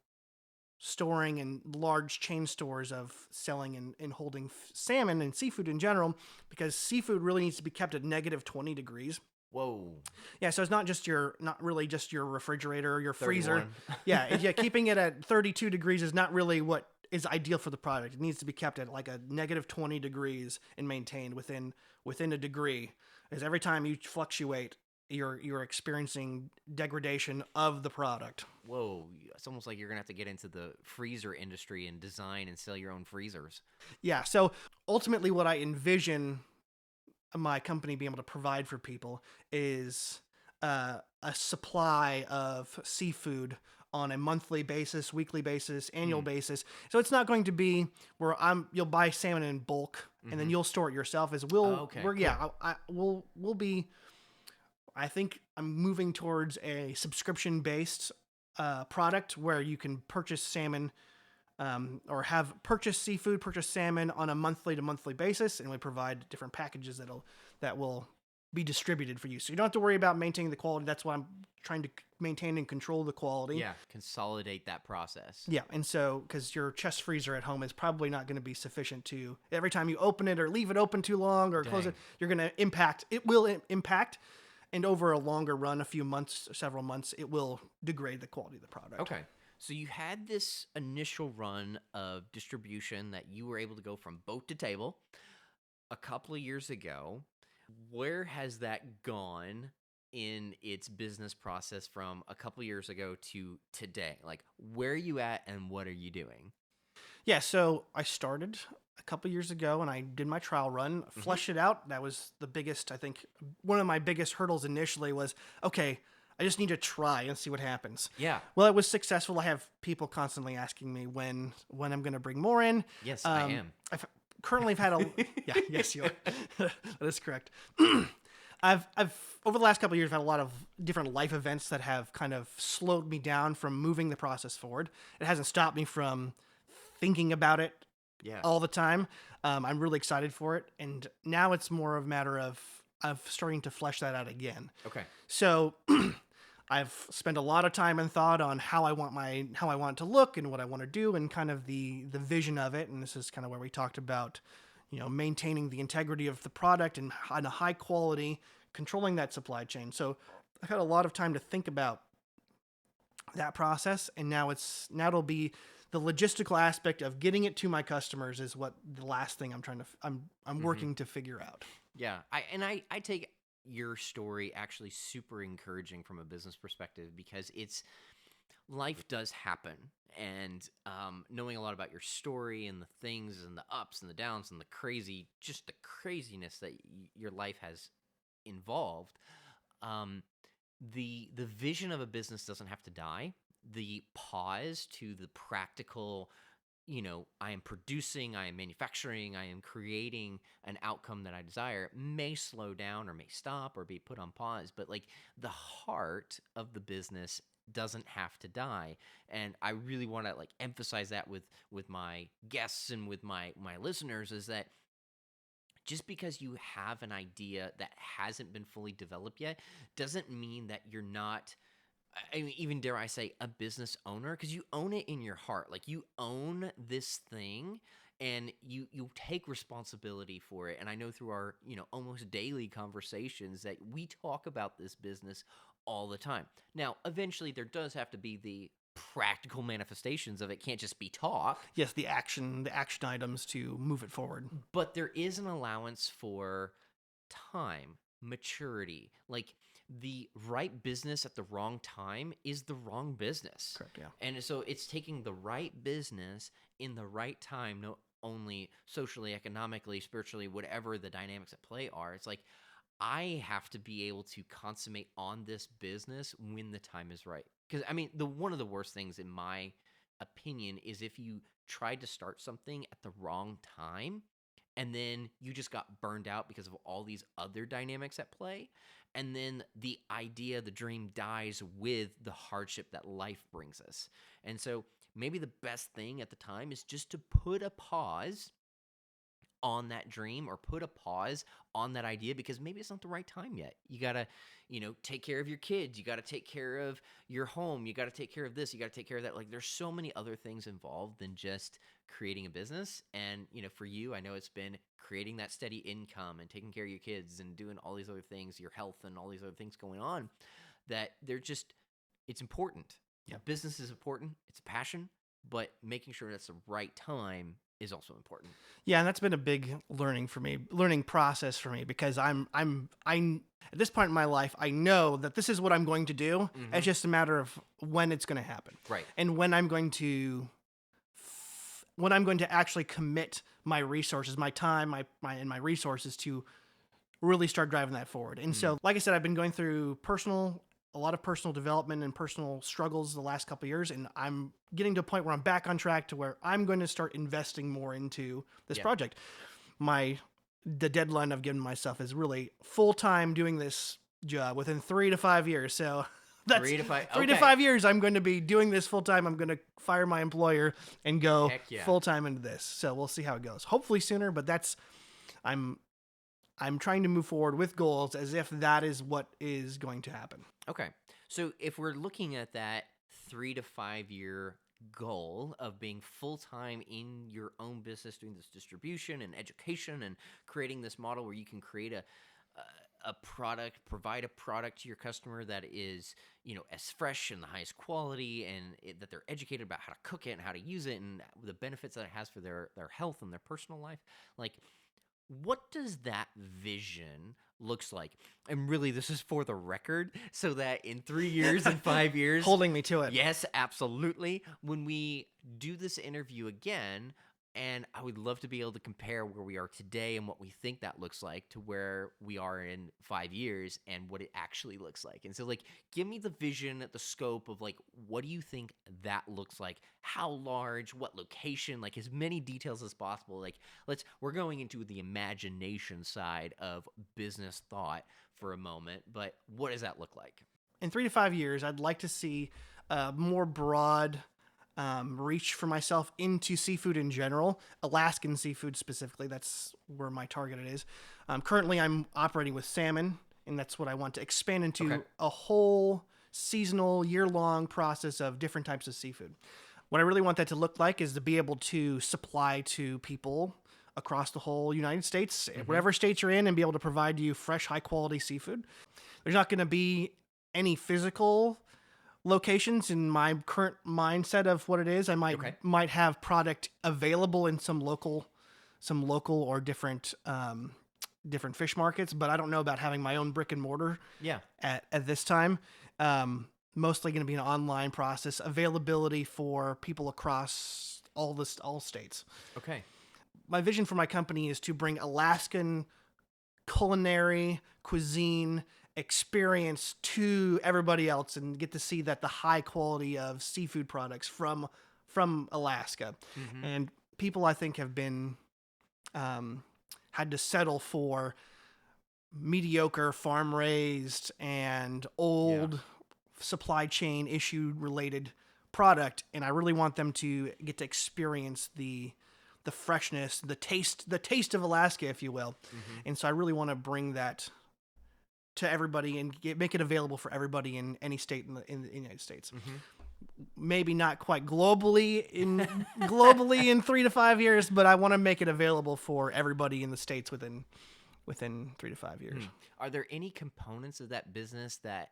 storing and large chain stores of selling and holding salmon and seafood in general, because seafood really needs to be kept at -20 degrees. Whoa. Yeah, so it's not really just your refrigerator or your 31. freezer. Yeah, keeping it at 32 degrees is not really what is ideal for the product. It needs to be kept at like a -20 degrees and maintained within a degree. Because every time you fluctuate, you're experiencing degradation of the product. Whoa, it's almost like you're gonna have to get into the freezer industry and design and sell your own freezers. Yeah, so ultimately what I envision my company being able to provide for people is a supply of seafood on a monthly basis, weekly basis, annual basis. So it's not going to be where you'll buy salmon in bulk and then you'll store it yourself. We'll be, I think I'm moving towards a subscription based product where you can purchase salmon or have purchase salmon on a monthly to monthly basis, and we provide different packages that will be distributed for you. So you don't have to worry about maintaining the quality. That's why I'm trying to maintain and control the quality. Yeah, consolidate that process. Yeah, and so because your chest freezer at home is probably not going to be sufficient to, every time you open it or leave it open too long or close it, it will impact. And over a longer run, a few months, several months, it will degrade the quality of the product. Okay. So you had this initial run of distribution that you were able to go from boat to table a couple of years ago. Where has that gone in its business process from a couple of years ago to today? Like, where are you at and what are you doing? Yeah, so I started a couple years ago and I did my trial run, flesh it out. That was the biggest, I think, one of my biggest hurdles initially was, okay, I just need to try and see what happens. Yeah. Well, it was successful. I have people constantly asking me when I'm going to bring more in. Yes, I am. I've currently have had a yeah, yes, you are. That is correct. I've over the last couple of years had a lot of different life events that have kind of slowed me down from moving the process forward. It hasn't stopped me from thinking about it Yeah. all the time. I'm really excited for it, and now it's more of a matter of starting to flesh that out again. Okay. So I've spent a lot of time and thought on how I want it to look and what I want to do and kind of the vision of it. And this is kind of where we talked about, maintaining the integrity of the product and a high quality, controlling that supply chain. So I've had a lot of time to think about that process, and now it'll be the logistical aspect of getting it to my customers is what the last thing I'm working to figure out. Yeah. I take your story actually super encouraging from a business perspective because life does happen, and knowing a lot about your story and the things and the ups and the downs and the craziness that your life has involved, the vision of a business doesn't have to die. The pause to the practical, I am producing, I am manufacturing, I am creating an outcome that I desire may slow down or may stop or be put on pause, but like the heart of the business doesn't have to die. And I really want to like emphasize that with my guests and with my listeners, is that just because you have an idea that hasn't been fully developed yet doesn't mean that you're not, I mean, even dare I say, a business owner, because you own it in your heart. Like, you own this thing and you take responsibility for it. And I know through our, almost daily conversations that we talk about this business all the time. Now, eventually there does have to be the practical manifestations of it. Can't just be talk. Yes, the action items to move it forward. But there is an allowance for time, maturity. Like, the right business at the wrong time is the wrong business. Correct, yeah. And so it's taking the right business in the right time, not only socially, economically, spiritually, whatever the dynamics at play are. It's like, I have to be able to consummate on this business when the time is right. Because, I mean, one of the worst things, in my opinion, is if you tried to start something at the wrong time and then you just got burned out because of all these other dynamics at play. And then the idea, the dream dies with the hardship that life brings us. And so maybe the best thing at the time is just to put a pause on that dream or put a pause on that idea, because maybe it's not the right time yet. You got to, take care of your kids. You got to take care of your home. You got to take care of this. You got to take care of that. Like, there's so many other things involved than just creating a business. And, for you, I know it's been creating that steady income and taking care of your kids and doing all these other things, your health and all these other things going on, that it's important. Yeah. Business is important. It's a passion, but making sure that's the right time is also important. Yeah, and that's been a big learning process for me, because I'm at this point in my life, I know that this is what I'm going to do. Mm-hmm. It's just a matter of when it's going to happen. Right. And when I'm going to actually commit my resources, my time, my resources to really start driving that forward. And so, like I said, I've been going through a lot of personal development and personal struggles the last couple of years, and I'm getting to a point where I'm back on track to where I'm going to start investing more into this project. The deadline I've given myself is really full-time doing this job within 3 to 5 years. So that's 3 to 5. 3 to 5 years. I'm going to be doing this full-time. I'm going to fire my employer and go full-time into this. So we'll see how it goes. Hopefully sooner, but I'm trying to move forward with goals as if that is what is going to happen. Okay. So if we're looking at that 3 to 5 year goal of being full-time in your own business, doing this distribution and education and creating this model where you can create provide a product to your customer that is, as fresh and the highest quality, and that they're educated about how to cook it and how to use it and the benefits that it has for their health and their personal life. Like, what does that vision looks like? And really, this is for the record, so that in 3 years and 5 years, Holding me to it. yes, absolutely. When we do this interview again, and I would love to be able to compare where we are today and what we think that looks like to where we are in 5 years and what it actually looks like. And so, like, give me the vision, the scope of, like, what do you think that looks like? How large? What location? Like, as many details as possible. Like, we're going into the imagination side of business thought for a moment, but what does that look like? In 3 to 5 years, I'd like to see more broad reach for myself into seafood in general, Alaskan seafood specifically. That's where my target is. Currently, I'm operating with salmon, and that's what I want to expand into a whole seasonal, year-long process of different types of seafood. What I really want that to look like is to be able to supply to people across the whole United States, whatever states you're in, and be able to provide you fresh, high-quality seafood. There's not going to be any physical locations in my current mindset of what it is. I might have product available in some local or different fish markets, but I don't know about having my own brick and mortar. Yeah. At this time, mostly going to be an online process, availability for people across all states. Okay. My vision for my company is to bring Alaskan culinary cuisine experience to everybody else and get to see that the high quality of seafood products from Alaska. And people, I think, have been had to settle for mediocre farm raised and old supply chain issue related product, and I really want them to get to experience the freshness, the taste of Alaska, if you will. And so I really want to bring that to everybody and make it available for everybody in any state in the United States. Maybe not quite globally in 3 to 5 years, but I want to make it available for everybody in the states within 3 to 5 years. Are there any components of that business that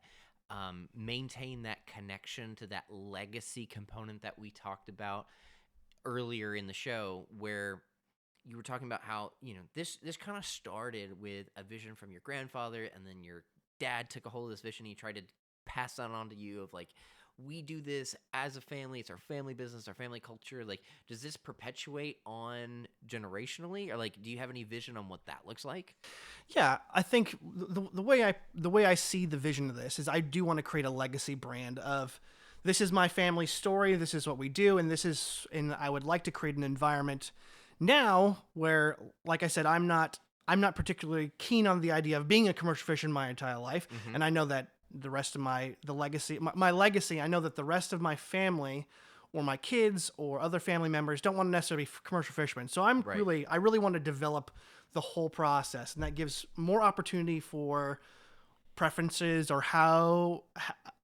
maintain that connection to that legacy component that we talked about earlier in the show, where you were talking about how, this kind of started with a vision from your grandfather, and then your dad took a hold of this vision. He tried to pass that on to you of, like, we do this as a family. It's our family business, our family culture. Like, does this perpetuate on generationally, or, like, do you have any vision on what that looks like? Yeah, I think the way I see the vision of this is I do want to create a legacy brand of, this is my family story, this is what we do, and I would like to create an environment now where, like I said, I'm not particularly keen on the idea of being a commercial fisherman my entire life, and I know that the rest of my legacy, I know that the rest of my family or my kids or other family members don't want to necessarily be commercial fishermen. So I really want to develop the whole process, and that gives more opportunity for preferences, or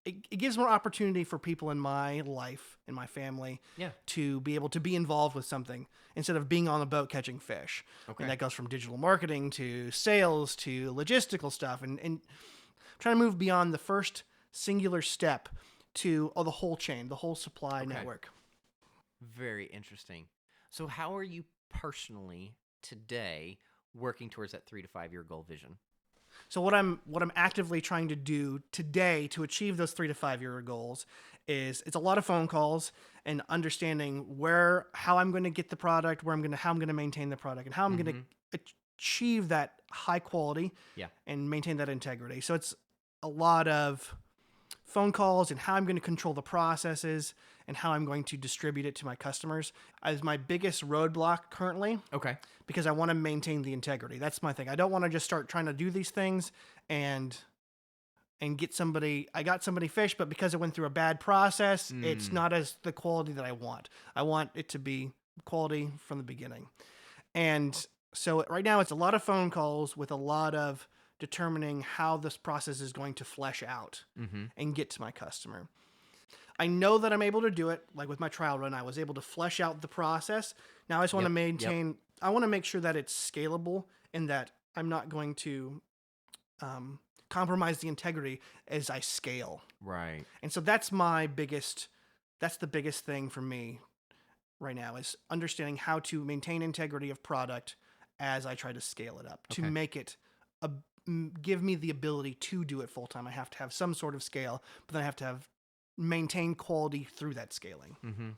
it gives more opportunity for people in my life, in my family, to be able to be involved with something instead of being on a boat catching fish. And that goes from digital marketing to sales to logistical stuff, and trying to move beyond the first singular step to the whole chain, the whole supply network. Very interesting. So how are you personally today working towards that 3 to 5 year goal vision? So what I'm actively trying to do today to achieve those 3 to 5 year goals is, it's a lot of phone calls and understanding how I'm going to get the product, how I'm going to maintain the product, and how I'm going to achieve that high quality and maintain that integrity. So it's a lot of phone calls and how I'm going to control the processes and how I'm going to distribute it to my customers as my biggest roadblock currently. Okay. Because I want to maintain the integrity. That's my thing. I don't want to just start trying to do these things and get somebody. I got somebody fish, but because it went through a bad process, it's not as the quality that I want. I want it to be quality from the beginning. And so right now it's a lot of phone calls with a lot of determining how this process is going to flesh out and get to my customer. I know that I'm able to do it. Like with my trial run, I was able to flesh out the process. Now I just want to maintain, I want to make sure that it's scalable and that I'm not going to compromise the integrity as I scale. Right. And so that's the biggest thing for me right now is understanding how to maintain integrity of product as I try to scale it up to Okay. make it give me the ability to do it full time. I have to have some sort of scale, but then I have to maintain quality through that scaling. Mm-hmm.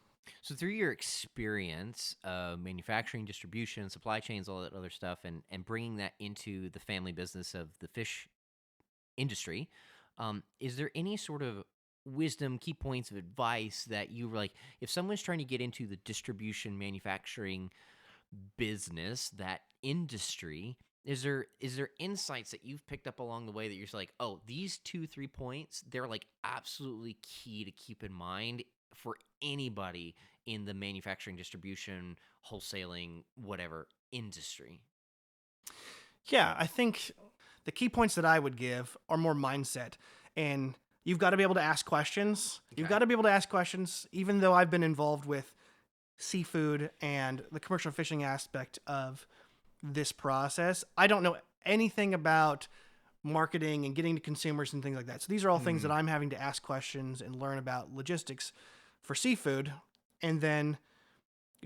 So through your experience of manufacturing, distribution, supply chains, all that other stuff, and bringing that into the family business of the fish industry, is there any sort of wisdom, key points of advice that you were like, if someone's trying to get into the distribution, manufacturing business, that industry, is there insights that you've picked up along the way that you're just like, oh, these 2-3 points, they're like absolutely key to keep in mind for anybody in the manufacturing, distribution, wholesaling, whatever industry? Yeah, I think the key points that I would give are more mindset. And you've got to be able to ask questions. You've Okay. got to be able to ask questions, even though I've been involved with seafood and the commercial fishing aspect of this process. I don't know anything about marketing and getting to consumers and things like that. So these are all things that I'm having to ask questions and learn about logistics for seafood. And then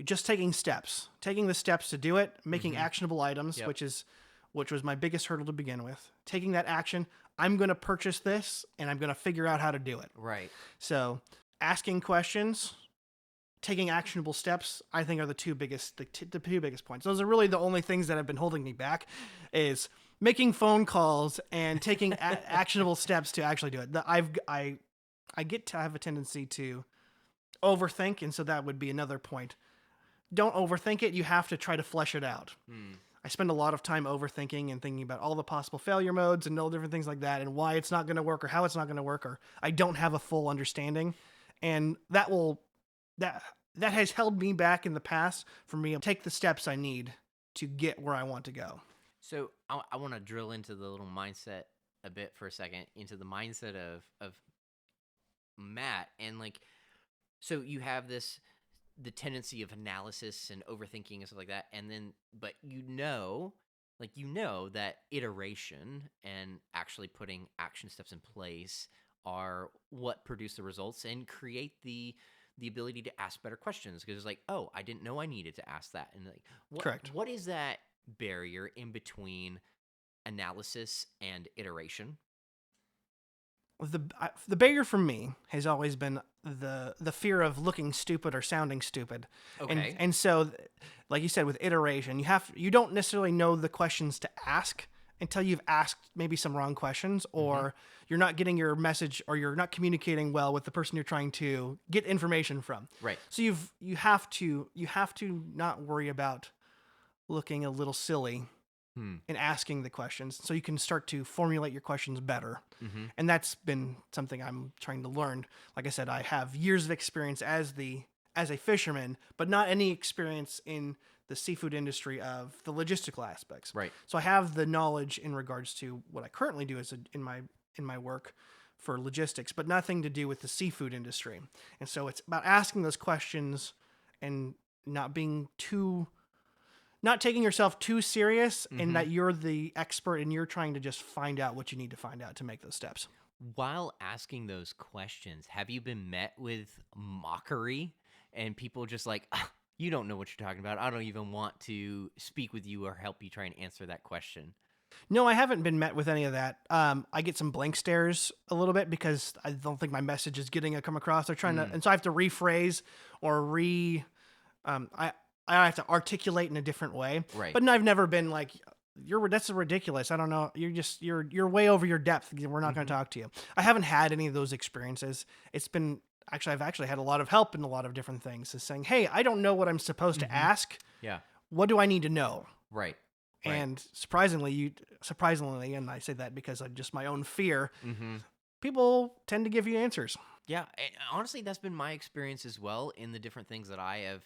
just taking the steps to do it, making actionable items, Yep. which was my biggest hurdle to begin with. Taking that action, I'm going to purchase this and I'm going to figure out how to do it. Right. So, asking questions, taking actionable steps, I think are the two biggest points. Those are really the only things that have been holding me back is making phone calls and taking actionable steps to actually do it. I get to have a tendency to overthink, and so that would be another point. Don't overthink it. You have to try to flesh it out. I spend a lot of time overthinking and thinking about all the possible failure modes and all different things like that and why it's not going to work or how it's not going to work, or I don't have a full understanding. And that has held me back in the past for me to take the steps I need to get where I want to go. So I want to drill into the little mindset a bit for a second, into the mindset of Matt, and like, so you have the tendency of analysis and overthinking and stuff like that, and then but that iteration and actually putting action steps in place are what produce the results and create the ability to ask better questions, because it's like, oh, I didn't know I needed to ask that. And like, Correct. what is that barrier in between analysis and iteration? The barrier for me has always been the fear of looking stupid or sounding stupid. Okay. And so, like you said, with iteration, you don't necessarily know the questions to ask until you've asked maybe some wrong questions, or you're not getting your message, or you're not communicating well with the person you're trying to get information from. Right. So you have to not worry about looking a little silly in asking the questions, so you can start to formulate your questions better. And that's been something I'm trying to learn. Like I said, I have years of experience as a fisherman, but not any experience in the seafood industry of the logistical aspects. Right. So I have the knowledge in regards to what I currently do in my work for logistics, but nothing to do with the seafood industry. And so it's about asking those questions and not taking yourself too serious, and that you're the expert and you're trying to just find out what you need to find out to make those steps. While asking those questions, have you been met with mockery and people just like, "Ah, you don't know what you're talking about. I don't even want to speak with you or help you try and answer that question"? No, I haven't been met with any of that. I get some blank stares a little bit because I don't think my message is getting come across. They're trying to, and so I have to rephrase or I have to articulate in a different way. Right. But I've never been like, that's ridiculous. I don't know. You're way over your depth. We're not going to talk to you. I haven't had any of those experiences. I've actually had a lot of help in a lot of different things, is saying, hey, I don't know what I'm supposed to ask. Yeah. What do I need to know? Right. And surprisingly, and I say that because of just my own fear, people tend to give you answers. Yeah. And honestly, that's been my experience as well in the different things that I have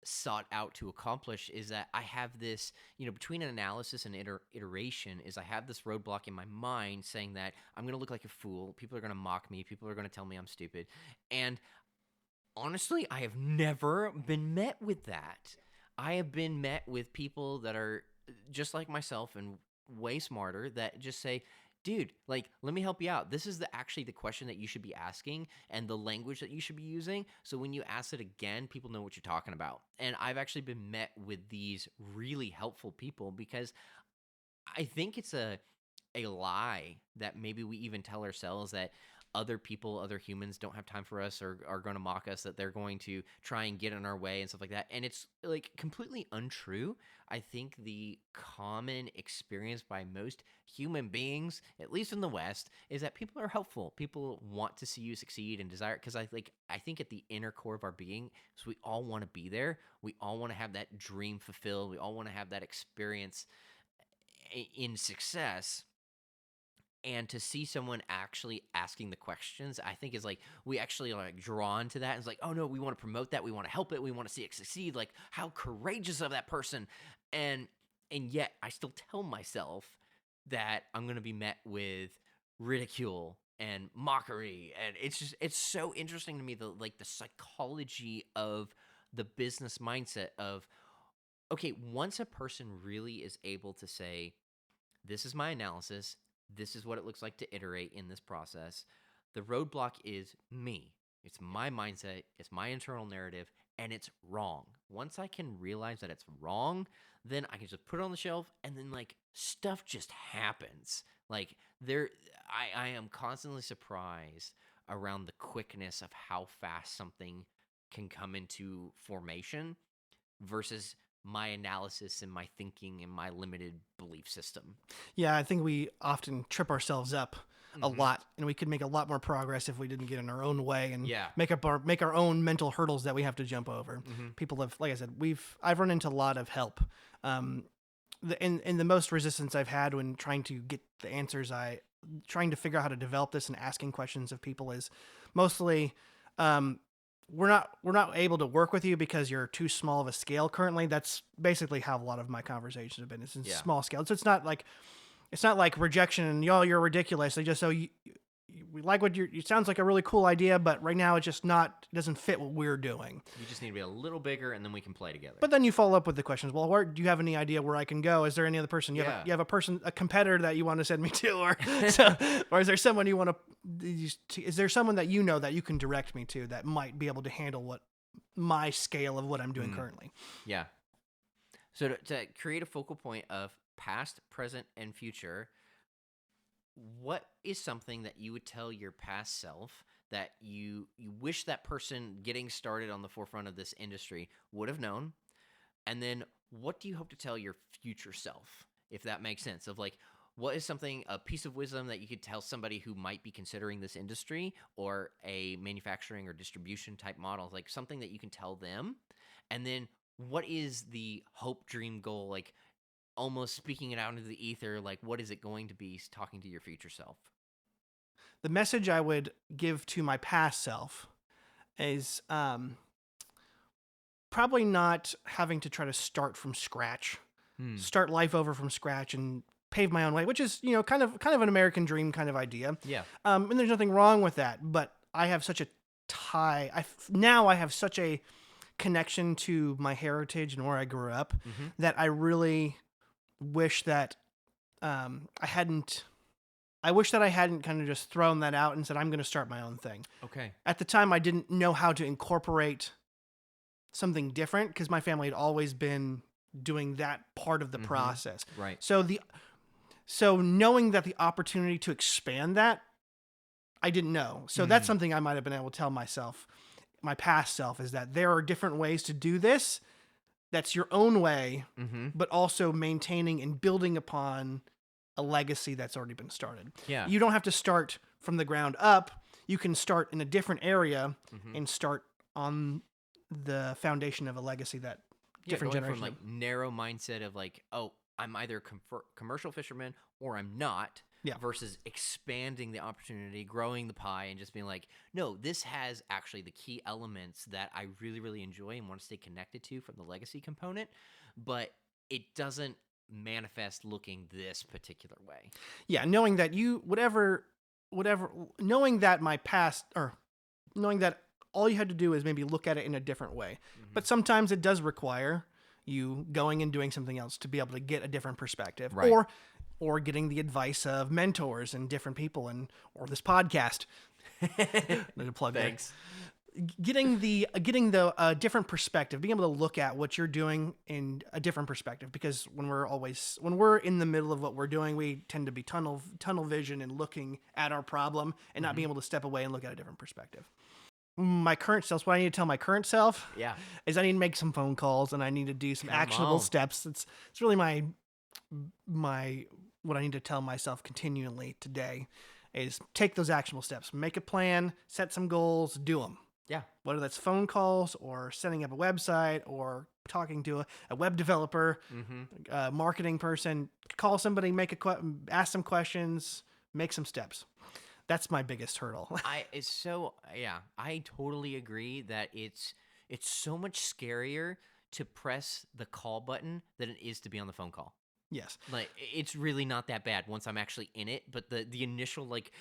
sought out to accomplish, is that I have this, between an analysis and iteration, is I have this roadblock in my mind saying that I'm going to look like a fool. People are going to mock me. People are going to tell me I'm stupid. And honestly, I have never been met with that. I have been met with people that are just like myself, and way smarter that just say, dude, like, let me help you out. This is actually the question that you should be asking and the language that you should be using. So when you ask it again, people know what you're talking about. And I've actually been met with these really helpful people because I think it's a lie that maybe we even tell ourselves that other people, other humans don't have time for us or are going to mock us, that they're going to try and get in our way and stuff like that. And it's like completely untrue. I think the common experience by most human beings, at least in the West, is that people are helpful. People want to see you succeed and desire, because I think at the inner core of our being, so we all want to be there. We all want to have that dream fulfilled. We all want to have that experience in success. And to see someone actually asking the questions, I think is like, we actually are like drawn to that. And it's like, oh no, we want to promote that. We want to help it. We want to see it succeed. Like, how courageous of that person. And yet I still tell myself that I'm going to be met with ridicule and mockery. And it's so interesting to me, the psychology of the business mindset of, okay, once a person really is able to say, this is my analysis, this is what it looks like to iterate in this process, the roadblock is me. It's my mindset, it's my internal narrative, and it's wrong. Once I can realize that it's wrong, then I can just put it on the shelf, and then like stuff just happens. Like I am constantly surprised around the quickness of how fast something can come into formation versus my analysis and my thinking and my limited belief system. Yeah, I think we often trip ourselves up a lot, and we could make a lot more progress if we didn't get in our own way and make our own mental hurdles that we have to jump over. People have, like I said, I've run into a lot of help. In the most resistance I've had when trying to get the answers, trying to figure out how to develop this and asking questions of people is mostly, we're not able to work with you because you're too small of a scale currently. That's basically how a lot of my conversations have been. It's in small scale. So it's not like rejection and you're ridiculous. They just we like what it sounds like a really cool idea, but right now it's just not, it doesn't fit what we're doing. You just need to be a little bigger and then we can play together. But then you follow up with the questions. Well, do you have any idea where I can go? Is there any other person? You have a competitor that you want to send me to, or is there someone you want to, is there someone that you know that you can direct me to that might be able to handle what my scale of what I'm doing currently? Yeah. So to create a focal point of past, present, and future, what is something that you would tell your past self that you wish that person getting started on the forefront of this industry would have known? And then what do you hope to tell your future self, if that makes sense? Of like, what is a piece of wisdom that you could tell somebody who might be considering this industry or a manufacturing or distribution type model, like something that you can tell them? And then what is the hope, dream, goal, like almost speaking it out into the ether, like what is it going to be talking to your future self? The message I would give to my past self is probably not having to try to start from scratch, start life over from scratch and pave my own way, which is, kind of an American dream kind of idea. Yeah. And there's nothing wrong with that, but I have such a tie. I have such a connection to my heritage and where I grew up that I really wish that I wish that I hadn't kind of just thrown that out and said, I'm going to start my own thing. Okay. At the time, I didn't know how to incorporate something different because my family had always been doing that part of the process. Right. So knowing that the opportunity to expand that, I didn't know. So that's something I might have been able to tell myself, my past self, is that there are different ways to do this. That's your own way, but also maintaining and building upon a legacy that's already been started. Yeah. You don't have to start from the ground up. You can start in a different area and start on the foundation of a legacy that different going generations. From like narrow mindset of like, oh, I'm either commercial fisherman or I'm not. Yeah. Versus expanding the opportunity, growing the pie, and just being like, no, this has actually the key elements that I really, really enjoy and want to stay connected to from the legacy component, but it doesn't manifest looking this particular way. Yeah, knowing that knowing that my past, or knowing that all you had to do is maybe look at it in a different way. But sometimes it does require you going and doing something else to be able to get a different perspective. Right. Or or getting the advice of mentors and different people, or this podcast. Need to plug there. Thanks. Getting the different perspective, being able to look at what you're doing in a different perspective, because when we're in the middle of what we're doing, we tend to be tunnel vision and looking at our problem and not being able to step away and look at a different perspective. My current self, what I need to tell my current self, is I need to make some phone calls and I need to do some actionable steps. It's really my what I need to tell myself continually today is take those actionable steps, make a plan, set some goals, do them. Yeah. Whether that's phone calls or setting up a website or talking to a web developer, a marketing person, call somebody, ask some questions, make some steps. That's my biggest hurdle. I totally agree that it's so much scarier to press the call button than it is to be on the phone call. Yes. Like, it's really not that bad once I'm actually in it, but the initial, like,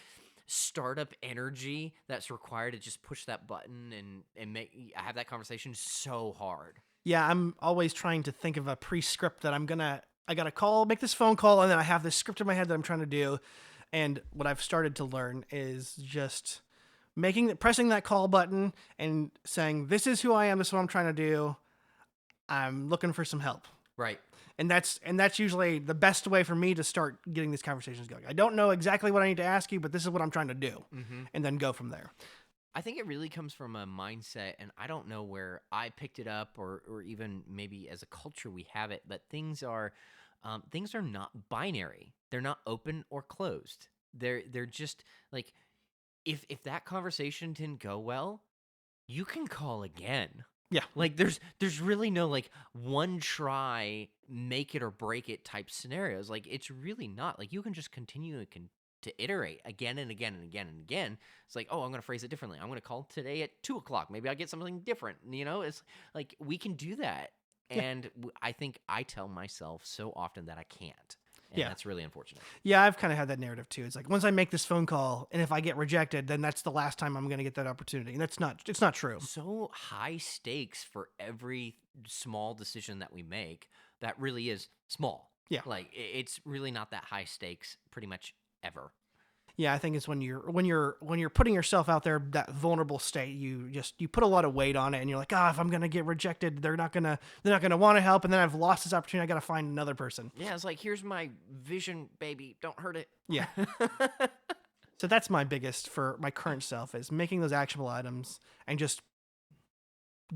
startup energy that's required to just push that button and have that conversation is so hard. Yeah, I'm always trying to think of a pre-script that I gotta make this phone call, and then I have this script in my head that I'm trying to do. And what I've started to learn is just pressing that call button and saying, this is who I am, this is what I'm trying to do. I'm looking for some help. Right. And that's usually the best way for me to start getting these conversations going. I don't know exactly what I need to ask you, but this is what I'm trying to do. And then go from there. I think it really comes from a mindset, and I don't know where I picked it up or even maybe as a culture we have it, but things are not binary. They're not open or closed. They're just like, if that conversation didn't go well, you can call again. Yeah. Like there's really no like one try, make it or break it type scenarios. Like, it's really not. Like, you can just continue to iterate again and again and again and again. It's like, oh, I'm going to phrase it differently. I'm going to call today at 2:00. Maybe I'll get something different. It's like, we can do that. And I think I tell myself so often that I can't. And that's really unfortunate. Yeah, I've kind of had that narrative too. It's like, once I make this phone call and if I get rejected, then that's the last time I'm going to get that opportunity. And it's not true. So high stakes for every small decision that we make that really is small. Yeah. Like, it's really not that high stakes pretty much ever. Yeah, I think it's when you're putting yourself out there, that vulnerable state, you put a lot of weight on it, and you're like, if I'm gonna get rejected, they're not gonna want to help, and then I've lost this opportunity. I gotta find another person. Yeah, it's like, here's my vision, baby. Don't hurt it. Yeah. So that's my biggest for my current self, is making those actionable items and just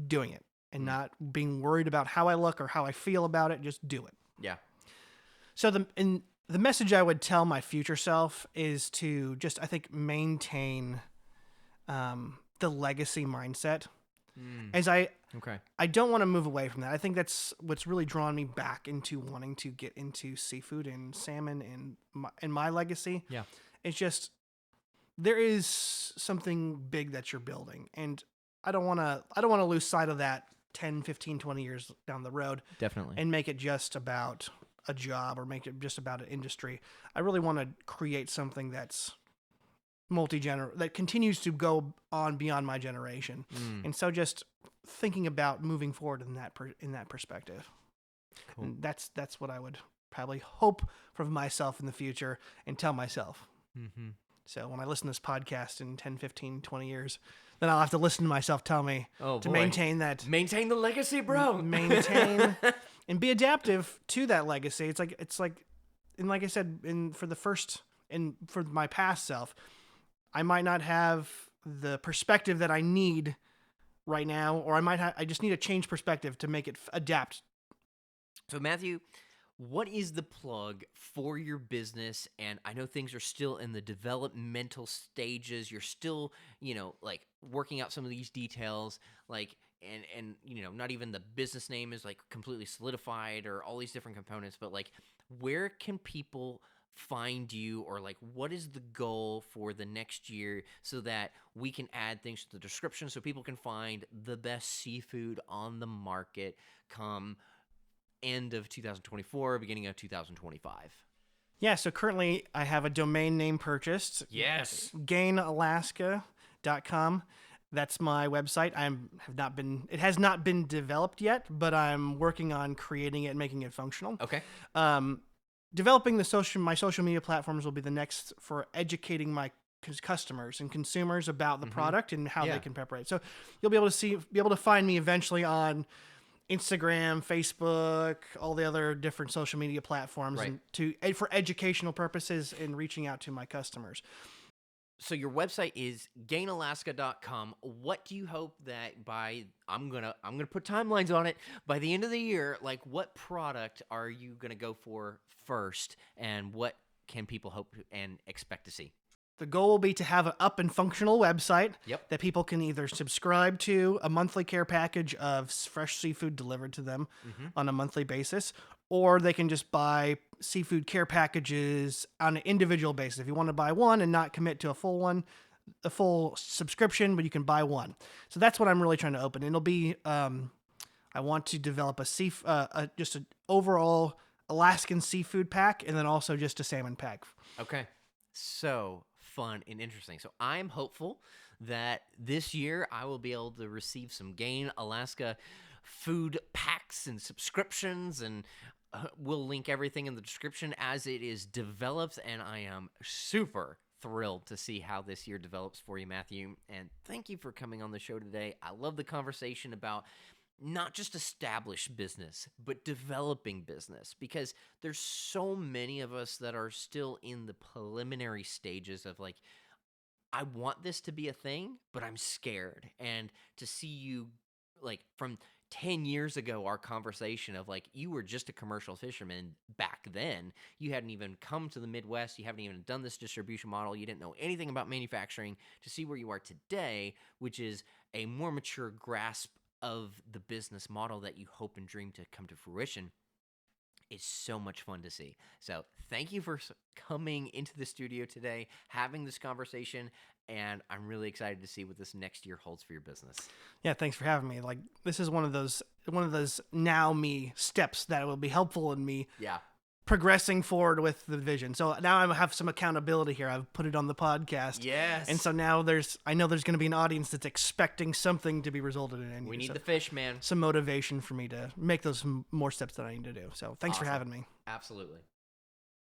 doing it and not being worried about how I look or how I feel about it. Just do it. Yeah. So the message I would tell my future self is to just, I think, maintain the legacy mindset. As I don't want to move away from that. I think that's what's really drawn me back into wanting to get into seafood and salmon and my legacy. Yeah. It's just, there is something big that you're building, and I don't want to lose sight of that 10, 15, 20 years down the road. Definitely. And make it just about a job or make it just about an industry. I really want to create something that's that continues to go on beyond my generation. And so just thinking about moving forward in that perspective. Cool. And that's what I would probably hope for myself in the future and tell myself. So when I listen to this podcast in 10, 15, 20 years, then I'll have to listen to myself tell me to maintain the legacy, bro. Maintain and be adaptive to that legacy. It's like, and like I said, for my past self, I might not have the perspective that I need right now, or I just need a change perspective to make it adapt. So Matthew, what is the plug for your business? And I know things are still in the developmental stages. You're still, like, working out some of these details, like, and not even the business name is like completely solidified or all these different components, but like, where can people find you, or like, what is the goal for the next year so that we can add things to the description so people can find the best seafood on the market come end of 2024, beginning of 2025? Yeah, so currently I have a domain name purchased. Yes. gainalaska.com. That's my website. It has not been developed yet, but I'm working on creating it and making it functional. Okay. developing my social media platforms will be the next for educating my customers and consumers about the product and how they can prepare it. So you'll be able to find me eventually on Instagram, Facebook, all the other different social media platforms, and for educational purposes and reaching out to my customers. So your website is gainalaska.com. What do you hope that I'm gonna put timelines on it, by the end of the year, like what product are you gonna go for first, and what can people hope and expect to see? The goal will be to have an up and functional website Yep. that people can either subscribe to a monthly care package of fresh seafood delivered to them on a monthly basis, or they can just buy seafood care packages on an individual basis. If you want to buy one and not commit to a full subscription, but you can buy one. So that's what I'm really trying to open. It'll be, I want to develop just an overall Alaskan seafood pack, and then also just a salmon pack. Okay. So fun and interesting. So I'm hopeful that this year I will be able to receive some Gain Alaska food packs and subscriptions, and we'll link everything in the description as it is developed, and I am super thrilled to see how this year develops for you, Matthew, and thank you for coming on the show today. I love the conversation about not just established business, but developing business, because there's so many of us that are still in the preliminary stages of like, I want this to be a thing, but I'm scared. And to see you, like, from 10 years ago, our conversation of like, you were just a commercial fisherman back then. You hadn't even come to the Midwest. You haven't even done this distribution model. You didn't know anything about manufacturing. To see where you are today, which is a more mature grasp of the business model that you hope and dream to come to fruition, is so much fun to see. So thank you for coming into the studio today, having this conversation, and I'm really excited to see what this next year holds for your business. Yeah, thanks for having me. Like, this is one of those now me steps that will be helpful in me progressing forward with the vision. So now I have some accountability here. I've put it on the podcast. Yes. And so now I know there's going to be an audience that's expecting something to be resulted in. We need the fish, man. Some motivation for me to make those more steps that I need to do. So thanks for having me. Absolutely.